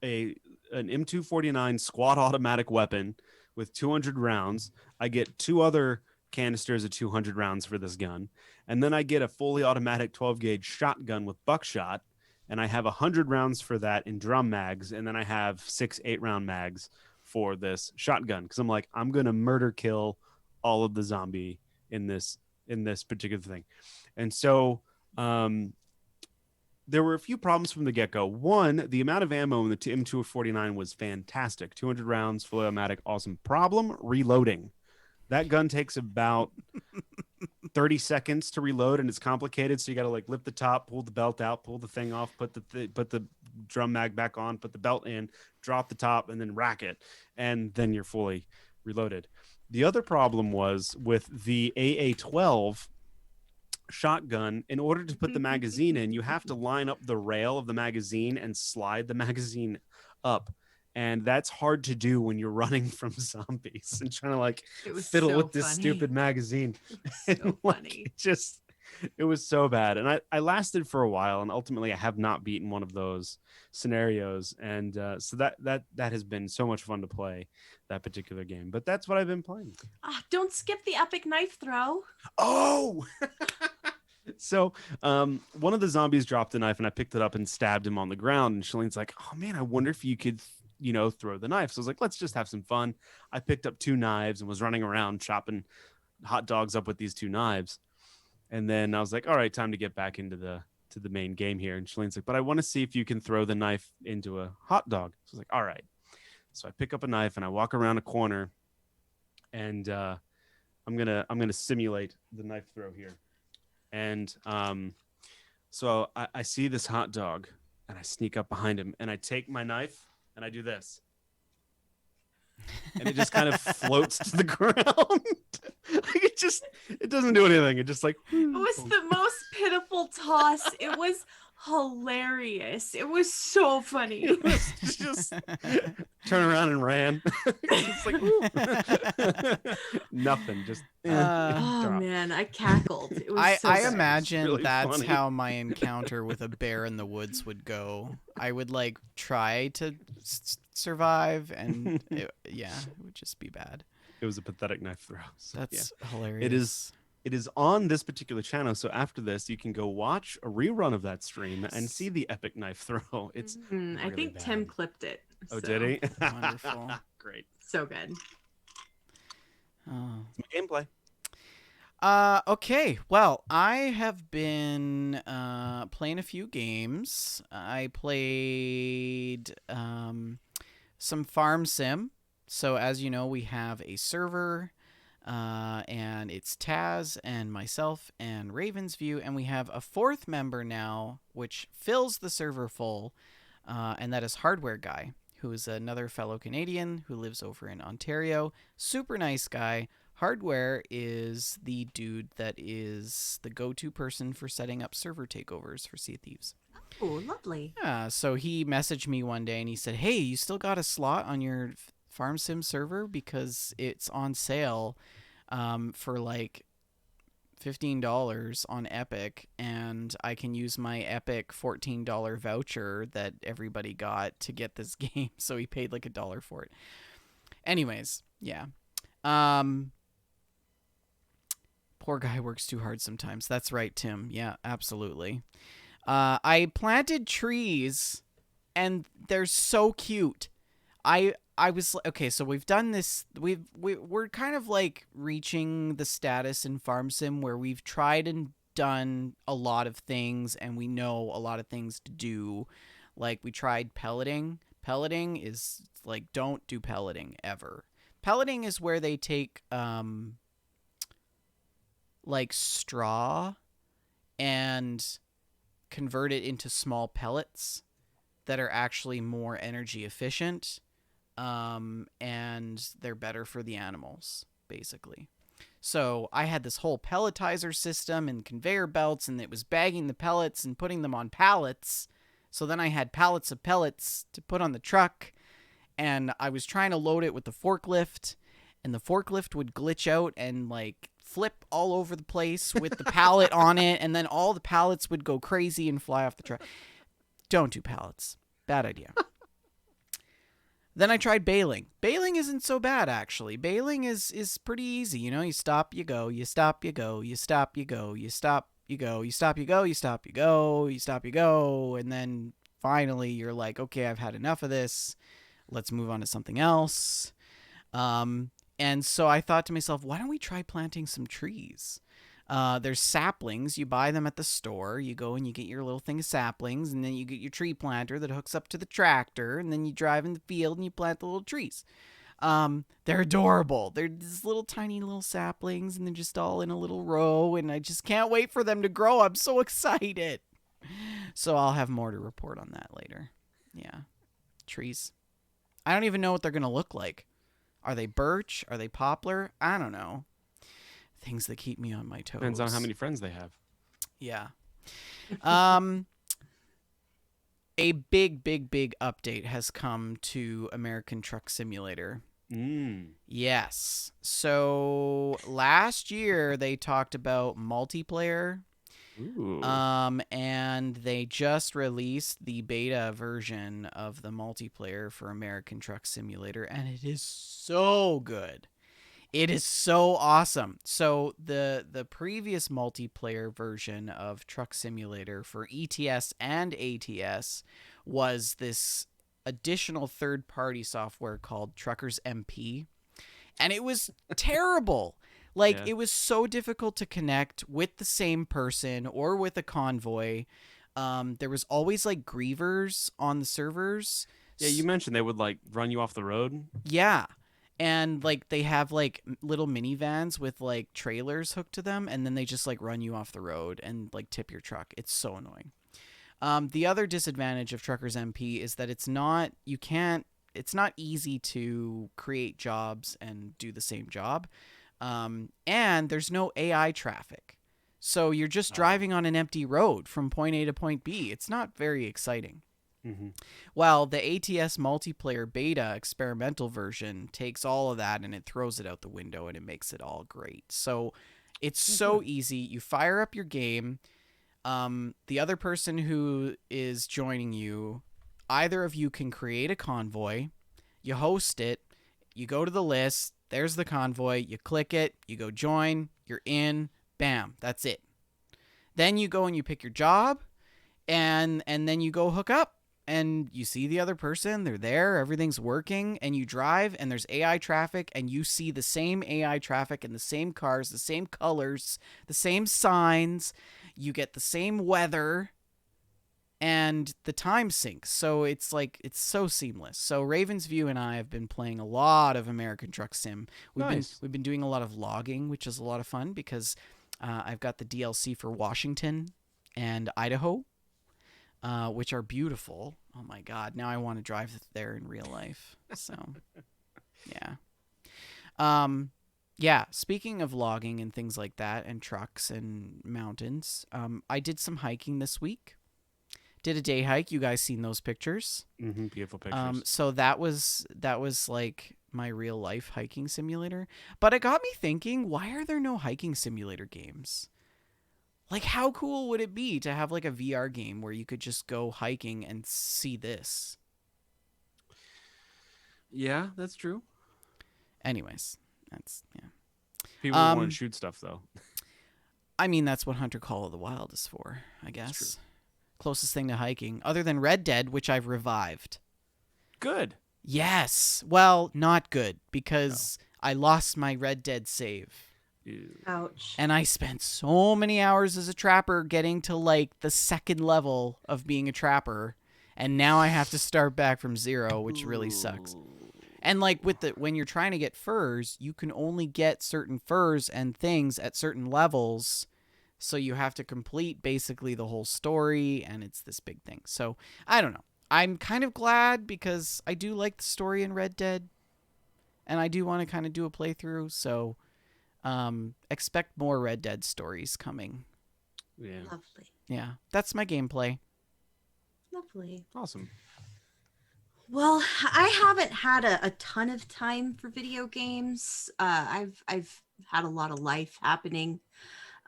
a an M249 squad automatic weapon with 200 rounds. I get two other canisters of 200 rounds for this gun, and then I get a fully automatic 12 gauge shotgun with buckshot, and I have 100 rounds for that in drum mags, and then I have 6 8-round mags for this shotgun because I'm like, I'm gonna murder kill all of the zombie in this particular thing. And so there were a few problems from the get-go. One, the amount of ammo in the M249 was fantastic. 200 rounds, fully automatic, awesome. Problem, reloading. That gun takes about 30 seconds to reload, and it's complicated. So you got to like lift the top, pull the belt out, pull the thing off, put the drum mag back on, put the belt in, drop the top, and then rack it, and then you're fully reloaded. The other problem was with the AA-12 shotgun. In order to put the magazine in, you have to line up the rail of the magazine and slide the magazine up, and that's hard to do when you're running from zombies and trying to like It was fiddle so with this funny. stupid magazine. And, So like, funny. it was so bad. And I lasted for a while, and ultimately I have not beaten one of those scenarios. And so that has been so much fun to play that particular game. But that's what I've been playing. Don't skip the epic knife throw. Oh, so one of the zombies dropped a knife, and I picked it up and stabbed him on the ground. And Shalene's like, oh man, I wonder if you could, throw the knife. So I was like, let's just have some fun. I picked up 2 knives and was running around chopping hot dogs up with these 2 knives. And then I was like, all right, time to get back into the main game here. And Shalene's like, but I want to see if you can throw the knife into a hot dog. So I was like, all right. So I pick up a knife and I walk around a corner, and I'm gonna simulate the knife throw here. And so I see this hot dog, and I sneak up behind him, and I take my knife and I do this, and it just kind of floats to the ground. Like it doesn't do anything. It just like It was the most pitiful toss. It was hilarious. It was so funny. it was just turn around and ran. It's like nothing. Just Oh drop. man, I cackled. It was I so I good. imagine really that's funny. how my encounter with a bear in the woods would go. I would like try to survive, and it would just be bad. It was a pathetic knife throw. So, That's hilarious. It is on this particular channel. So after this, you can go watch a rerun of that stream and see the epic knife throw. It's I really think bad. Tim clipped it. Oh, so did he? Wonderful. Great. So good. Oh. It's my gameplay. Okay. Well, I have been playing a few games. I played some Farm Sim. So as you know, we have a server, and it's Taz and myself and Ravensview, and we have a 4th member now, which fills the server full, and that is Hardware Guy, who is another fellow Canadian who lives over in Ontario. Super nice guy. Hardware is the dude that is the go-to person for setting up server takeovers for Sea of Thieves. Oh, lovely. Yeah, so he messaged me one day and he said, hey, you still got a slot on your Farm Sim server? Because it's on sale for like $15 on Epic, and I can use my Epic $14 voucher that everybody got to get this game. So he paid like $1 for it. Anyways, yeah. Poor guy works too hard sometimes. That's right, Tim. Yeah, absolutely. I planted trees, and they're so cute. I was okay. So we've done this. We're kind of like reaching the status in Farm Sim where we've tried and done a lot of things and we know a lot of things to do. Like we tried pelleting. Pelleting is like, don't do pelleting ever. Pelleting is where they take like straw and convert it into small pellets that are actually more energy efficient, and they're better for the animals, basically. So I had this whole pelletizer system and conveyor belts, and it was bagging the pellets and putting them on pallets. So then I had pallets of pellets to put on the truck, and I was trying to load it with the forklift, and the forklift would glitch out and like flip all over the place with the pallet on it, and then all the pallets would go crazy and fly off the truck. Don't do pallets. Bad idea. Then I tried baling. Baling isn't so bad, actually. Baling is pretty easy. You know, you stop, you go, you stop, you go, you stop, you go, you stop, you go, you stop, you go, you stop, you go, you stop, you go, and then finally you're like, okay, I've had enough of this. Let's move on to something else. And so I thought to myself, why don't we try planting some trees? There's saplings. You buy them at the store. You go and you get your little thing of saplings, and then you get your tree planter that hooks up to the tractor, and then you drive in the field and you plant the little trees. They're adorable. They're these little tiny little saplings, and they're just all in a little row, and I just can't wait for them to grow. I'm so excited. So I'll have more to report on that later. Yeah. Trees. I don't even know what they're going to look like. Are they birch? Are they poplar? I don't know. Things that keep me on my toes. Depends on how many friends they have. Yeah. A big update has come to American Truck Simulator. Yes. So last year they talked about multiplayer. Ooh. And they just released the beta version of the multiplayer for American Truck Simulator, and it is so good. It is so awesome. So the previous multiplayer version of Truck Simulator for ETS and ATS was this additional third-party software called Truckers MP, and it was terrible. Like, Yeah. It was so difficult to connect with the same person or with a convoy. There was always, like, grievers on the servers. Yeah, you mentioned they would, like, run you off the road. Yeah. And, like, they have, like, little minivans with, like, trailers hooked to them, and then they just, like, run you off the road and, like, tip your truck. It's so annoying. The other disadvantage of Truckers MP is that it's not easy to create jobs and do the same job. And there's no AI traffic. So you're just driving on an empty road from point A to point B. It's not very exciting. Mm-hmm. Well, the ATS multiplayer beta experimental version takes all of that and it throws it out the window and it makes it all great. So it's so easy. You fire up your game. The other person who is joining you, either of you can create a convoy. You host it. You go to the list. There's the convoy. You click it. You go join. You're in. Bam. That's it. Then you go and you pick your job, and then you go hook up, and you see the other person. They're there. Everything's working, and you drive, and there's AI traffic, and you see the same AI traffic and the same cars, the same colors, the same signs. You get the same weather. And the time syncs, so it's so seamless. So Ravensview and I have been playing a lot of American Truck Sim. We've been doing a lot of logging, which is a lot of fun because I've got the DLC for Washington and Idaho, which are beautiful. Oh my God! Now I want to drive there in real life. So, yeah. Yeah. Speaking of logging and things like that, and trucks and mountains, I did some hiking this week. Did a day hike. You guys seen those pictures? Mm-hmm. Beautiful pictures. So that was like my real life hiking simulator. But it got me thinking, why are there no hiking simulator games? Like, how cool would it be to have like a VR game where you could just go hiking and see this? Yeah, that's true. Anyways, that's People want to shoot stuff though. I mean, that's what Hunter Call of the Wild is for, I guess. Closest thing to hiking, other than Red Dead, which I've revived. Good. Yes. Well, not good, because I lost my Red Dead save. Ew. Ouch. And I spent so many hours as a trapper getting to like the second level of being a trapper. And now I have to start back from zero, which really sucks. And like with when you're trying to get furs, you can only get certain furs and things at certain levels. So you have to complete basically the whole story, and it's this big thing. So I don't know. I'm kind of glad because I do like the story in Red Dead, and I do want to kind of do a playthrough. So expect more Red Dead stories coming. Yeah. Lovely. Yeah, that's my gameplay. Lovely. Awesome. Well, I haven't had a ton of time for video games. I've had a lot of life happening.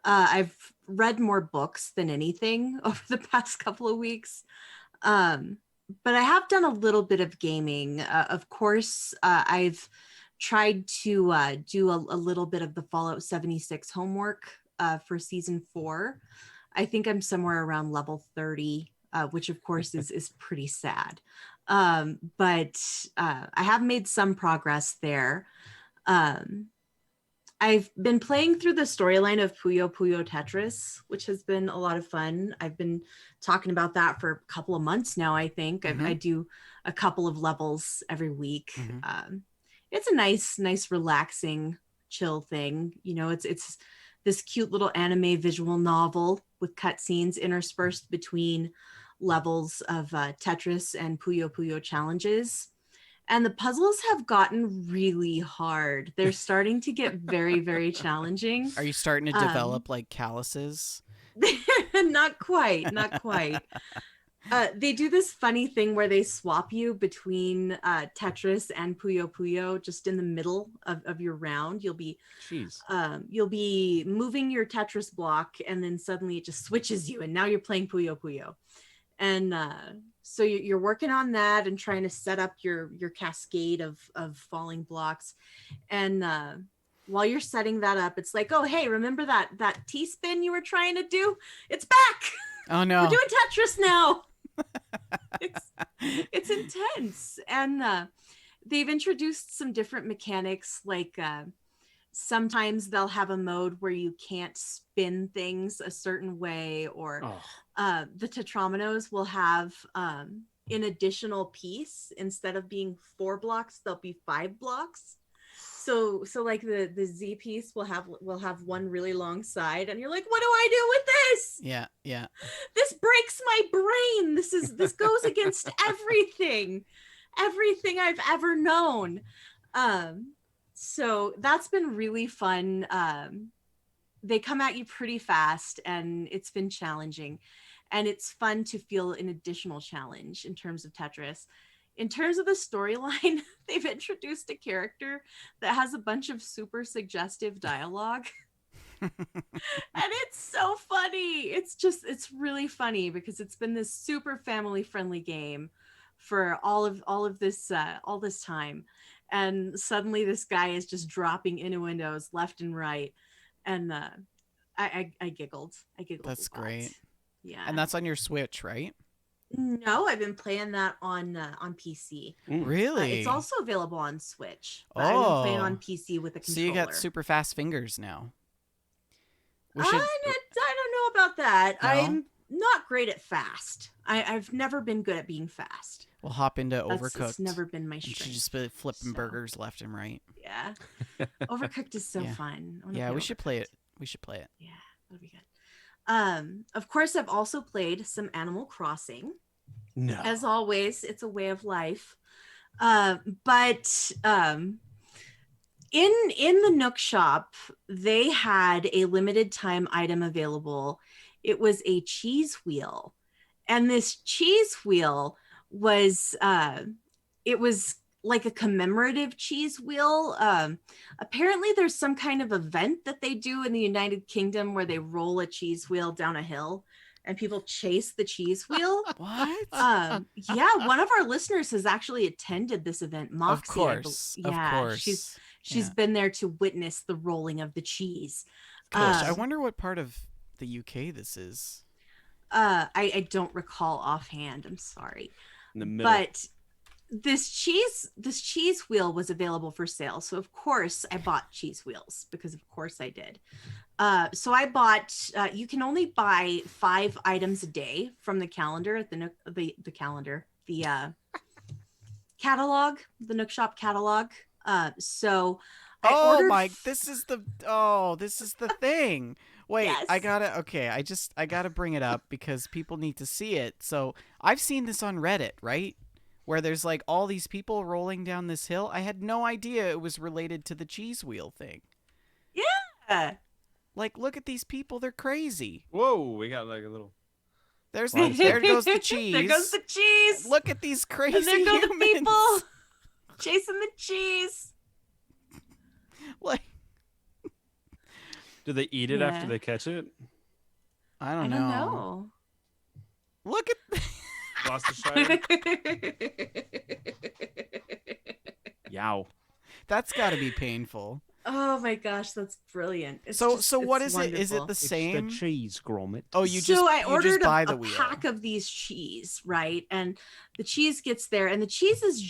I've read more books than anything over the past couple of weeks. But I have done a little bit of gaming. Of course, I've tried to do a little bit of the Fallout 76 homework for season 4. I think I'm somewhere around level 30, which of course is pretty sad. But I have made some progress there. I've been playing through the storyline of Puyo Puyo Tetris, which has been a lot of fun. I've been talking about that for a couple of months now, I think. I do a couple of levels every week. It's a nice, relaxing, chill thing. You know, it's this cute little anime visual novel with cutscenes interspersed between levels of Tetris and Puyo Puyo challenges. And the puzzles have gotten really hard. They're starting to get very, very challenging. Are you starting to develop like calluses? Not quite, not quite. They do this funny thing where they swap you between Tetris and Puyo Puyo just in the middle of your round. You'll be moving your Tetris block, and then suddenly it just switches you, and now you're playing Puyo Puyo. And so you're working on that and trying to set up your cascade of falling blocks. And while you're setting that up, it's like, oh, hey, remember that T-spin you were trying to do? It's back. Oh, no. We're doing Tetris now. It's intense. And they've introduced some different mechanics, like sometimes they'll have a mode where you can't spin things a certain way, or the tetrominoes will have an additional piece. Instead of being 4 blocks, they'll be 5 blocks. So like the Z piece will have one really long side, and you're like, what do I do with this? Yeah. This breaks my brain. This goes against everything I've ever known. So that's been really fun. They come at you pretty fast, and it's been challenging, and it's fun to feel an additional challenge in terms of Tetris. In terms of the storyline, they've introduced a character that has a bunch of super suggestive dialogue. And it's so funny. It's really funny because it's been this super family friendly game for all of this time. And suddenly this guy is just dropping innuendos left and right. And I giggled. That's a lot. great. Yeah. And that's on your Switch, right? No, I've been playing that on PC. Really? It's also available on Switch. But I've been playing on PC with a controller. So you got super fast fingers now. I don't know about that. No? I'm not great at fast. I've never been good at being fast. We'll hop into Overcooked. It's never been my and strength. she's just been flipping burgers left and right. Yeah. Overcooked is so fun. Yeah, we should play it. Yeah, that'll be good. Of course, I've also played some Animal Crossing. No. As always, it's a way of life. But in the Nook shop, they had a limited time item available. It was a cheese wheel. And this cheese wheel was it was like a commemorative cheese wheel. Apparently there's some kind of event that they do in the United Kingdom where they roll a cheese wheel down a hill and people chase the cheese wheel. What? Yeah, one of our listeners has actually attended this event. Moxie, of course. She's been there to witness the rolling of the cheese. I wonder what part of the UK this is. I don't recall offhand. I'm sorry. In the middle. But this cheese wheel was available for sale, so of course I bought cheese wheels, because of course I did. So I bought, you can only buy 5 items a day from the calendar at the calendar, the catalog, the Nook Shop catalog. So I ordered this is the thing. Wait, yes. I gotta bring it up because people need to see it. So I've seen this on Reddit, right? Where there's like all these people rolling down this hill. I had no idea it was related to the cheese wheel thing. Yeah. Like, look at these people, they're crazy. Whoa, we got like a little. There goes the cheese. There goes the cheese. Look at these crazy and there go humans. the people chasing the cheese. Like, Do they eat it after they catch it? I don't know. Look at Gloucestershire. Yow. That's got to be painful. Oh my gosh, that's brilliant. So what is wonderful. it? Is it the same? It's the cheese grommet. Oh, I ordered buy a the wheel. pack of these cheese, right? And the cheese gets there, and the cheese is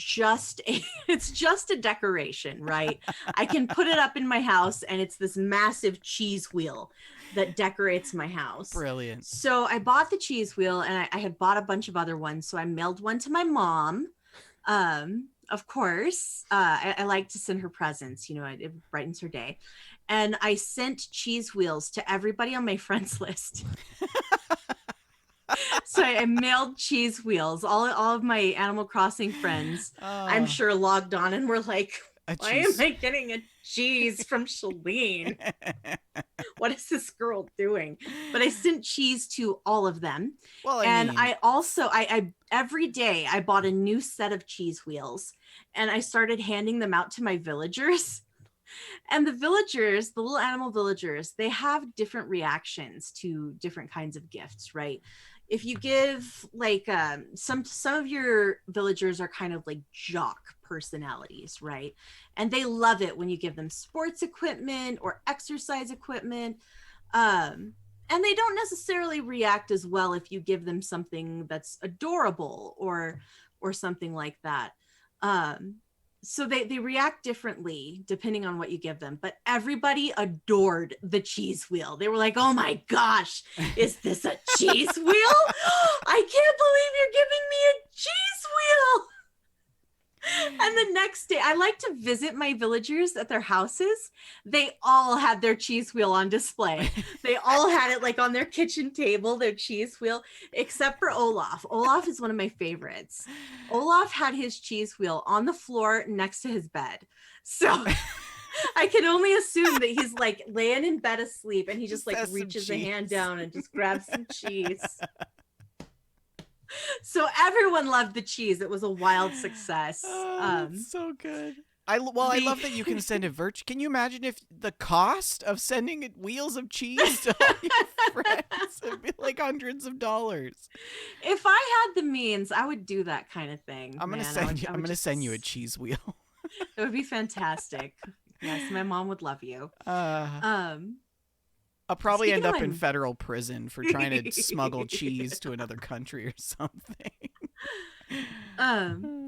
it's just a decoration, right? I can put it up in my house, and it's this massive cheese wheel that decorates my house. Brilliant. So I bought the cheese wheel, and I had bought a bunch of other ones. So I mailed one to my mom. Of course, I like to send her presents, it brightens her day. And I sent cheese wheels to everybody on my friends list. So I mailed cheese wheels. All of my Animal Crossing friends, I'm sure, logged on and were like, why am I getting a cheese from Shalene? What is this girl doing? But I sent cheese to all of them. Well, I also every day I bought a new set of cheese wheels, and I started handing them out to my villagers. And the villagers, the little animal villagers, they have different reactions to different kinds of gifts, right? If you give like some of your villagers are kind of like jock personalities, right? And they love it when you give them sports equipment or exercise equipment. And they don't necessarily react as well if you give them something that's adorable or something like that. So they react differently depending on what you give them. But everybody adored the cheese wheel. They were like, oh my gosh, is this a cheese wheel? I can't believe you're giving me a cheese wheel. And the next day, I like to visit my villagers at their houses. They all had their cheese wheel on display. They all had it like on their kitchen table, their cheese wheel, except for Olaf. Olaf is one of my favorites. Olaf had his cheese wheel on the floor next to his bed. So I can only assume that he's like laying in bed asleep and he just like reaches a hand down and just grabs some cheese. So everyone loved the cheese. It was a wild success. That's so good. I love that you can send a Can you imagine if the cost of sending wheels of cheese to all your friends? It'd be like hundreds of dollars. If I had the means, I would do that kind of thing. I'm gonna send you a cheese wheel. It would be fantastic. Yes, my mom would love you. I'll probably end up in federal prison for trying to smuggle cheese to another country or something.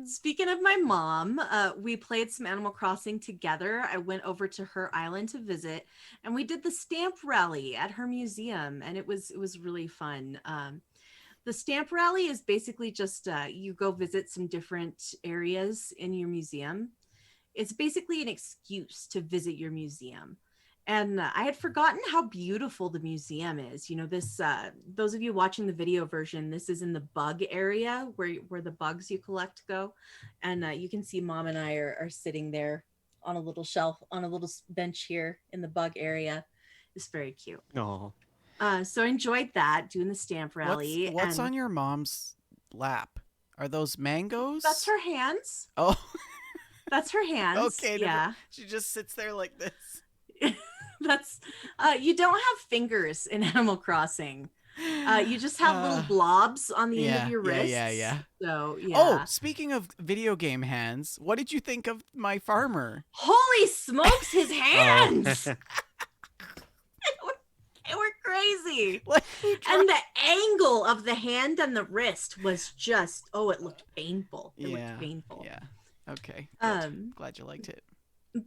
Speaking of my mom, we played some Animal Crossing together. I went over to her island to visit, and we did the stamp rally at her museum, and it was really fun. The stamp rally is basically just you go visit some different areas in your museum. It's basically an excuse to visit your museum. And I had forgotten how beautiful the museum is. This, those of you watching the video version, this is in the bug area where the bugs you collect go. And you can see Mom and I are sitting there on a little shelf, on a little bench here in the bug area. It's very cute. Oh. So I enjoyed that, doing the stamp rally. What's on your mom's lap? Are those mangoes? That's her hands. Oh. That's her hands. Okay. Yeah. She just sits there like this. That's you don't have fingers in Animal Crossing. You just have little blobs on the end of your wrists. Yeah. So yeah. Oh, speaking of video game hands, what did you think of my farmer? Holy smokes, his hands! They were crazy. exactly. Like, who And the angle of the hand and the wrist was just, it looked painful. It looked yeah. painful. Yeah. Okay. Good. Um, Glad you liked it.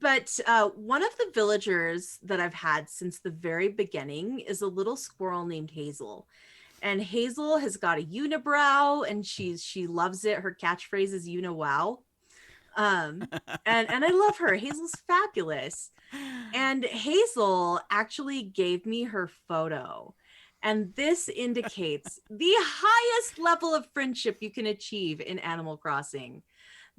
but one of the villagers that I've had since the very beginning is a little squirrel named Hazel. And Hazel has got a unibrow and she loves it. Her catchphrase is "Uniwow." And I love her. Hazel's fabulous. And Hazel actually gave me her photo. And this indicates the highest level of friendship you can achieve in Animal Crossing.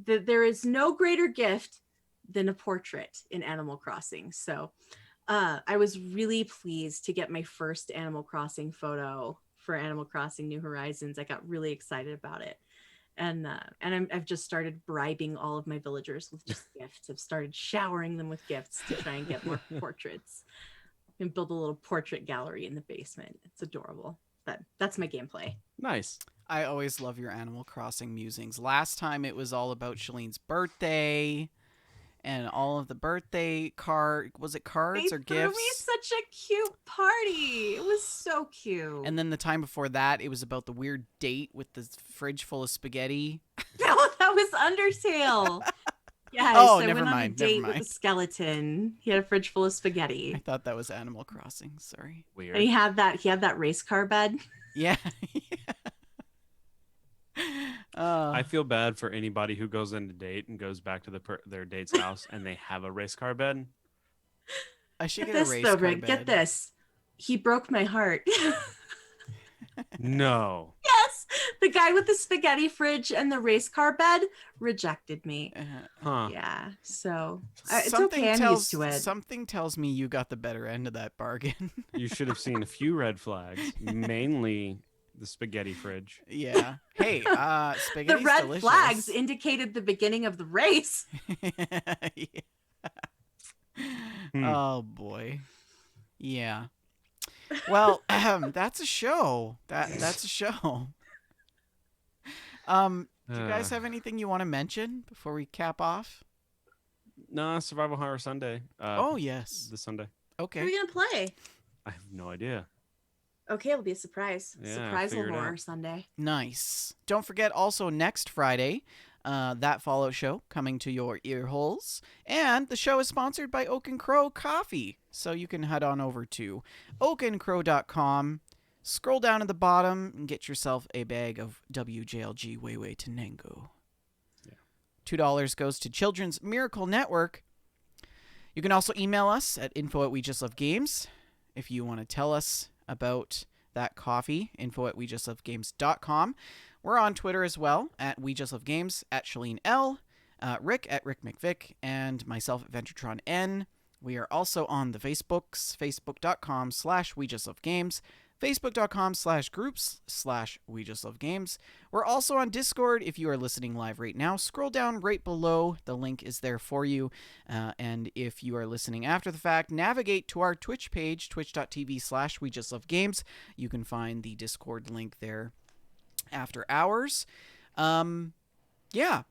That there is no greater gift than a portrait in Animal Crossing. So I was really pleased to get my first Animal Crossing photo for Animal Crossing New Horizons. I got really excited about it. I've just started bribing all of my villagers with just gifts. I've started showering them with gifts to try and get more portraits and build a little portrait gallery in the basement. It's adorable. But that's my gameplay. Nice. I always love your Animal Crossing musings. Last time it was all about Shalene's birthday and all of the birthday was it cards They or threw me gifts? such a cute party. It was so cute. And then the time before that, it was about the weird date with the fridge full of spaghetti. that was Undertale. Yes, Oh, I never went on a mind, date never with a mind. skeleton. He had a fridge full of I spaghetti. thought that was Animal Crossing. Sorry. Weird. And he had that race car bed. Yeah. I feel bad for anybody who goes in a date and goes back to their date's house and they have a race car bed. I should Get get a this race though, car Rick. bed. Get this. He broke my heart. No. Yes, the guy with the spaghetti fridge and the race car bed rejected me. Huh. Yeah, so it's Something okay. I'm tells used to it. something tells me you got the better end of that bargain. You should have seen a few red flags, mainly the spaghetti fridge. Yeah. Hey, The spaghetti's red delicious. flags indicated the beginning of the race. Yeah. Hmm. Oh boy. Yeah. Well, that's a show. That's a show. Do you guys have anything you want to mention before we cap off? No, Survival Horror Sunday. Oh yes. This Sunday. What are Okay. we gonna play? I have no idea. Okay, it'll be a surprise. Yeah, Surprise figure it horror out. Sunday. Nice. Don't forget also next Friday, that Fallout show coming to your ear holes. And the show is sponsored by Oak and Crow Coffee. So you can head on over to oakandcrow.com, scroll down at the bottom, and get yourself a bag of WJLG Weiwei Tenengo. Yeah. $2 goes to Children's Miracle Network. You can also email us at info@WeJustLoveGames if you want to tell us about that coffee, info@WeJustLoveGames.com. We're on Twitter as well, at WeJustLoveGames, at Shalene L, Rick at Rick McVick, and myself at Venturetron N. We are also on the Facebooks, facebook.com/WeJustLoveGames, facebook.com/groups/WeJustLoveGames. We're also on Discord if you are listening live right now. Scroll down right below. The link is there for you. And if you are listening after the fact, navigate to our Twitch page, twitch.tv/WeJustLoveGames. You can find the Discord link there after hours. Yeah.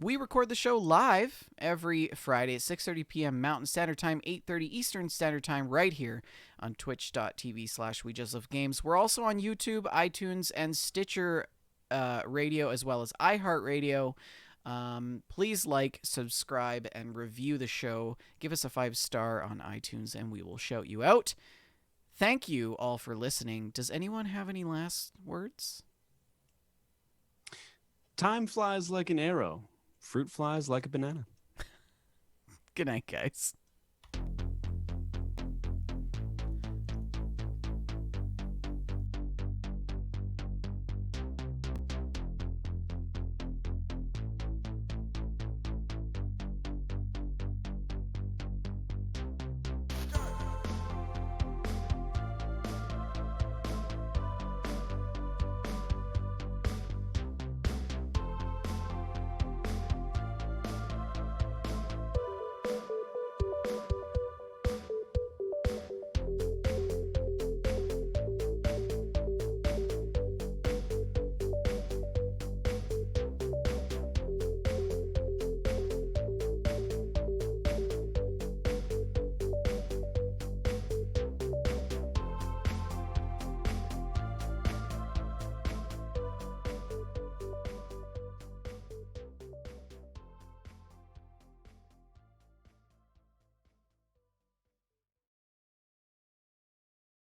We record the show live every Friday at 6:30 p.m. Mountain Standard Time, 8:30 Eastern Standard Time, right here on twitch.tv/WeJustLoveGames. We're also on YouTube, iTunes, and Stitcher Radio, as well as iHeartRadio. Please like, subscribe, and review the show. Give us a 5-star on iTunes, and we will shout you out. Thank you all for listening. Does anyone have any last words? Time flies like an arrow. Fruit flies like a banana. Good night, guys.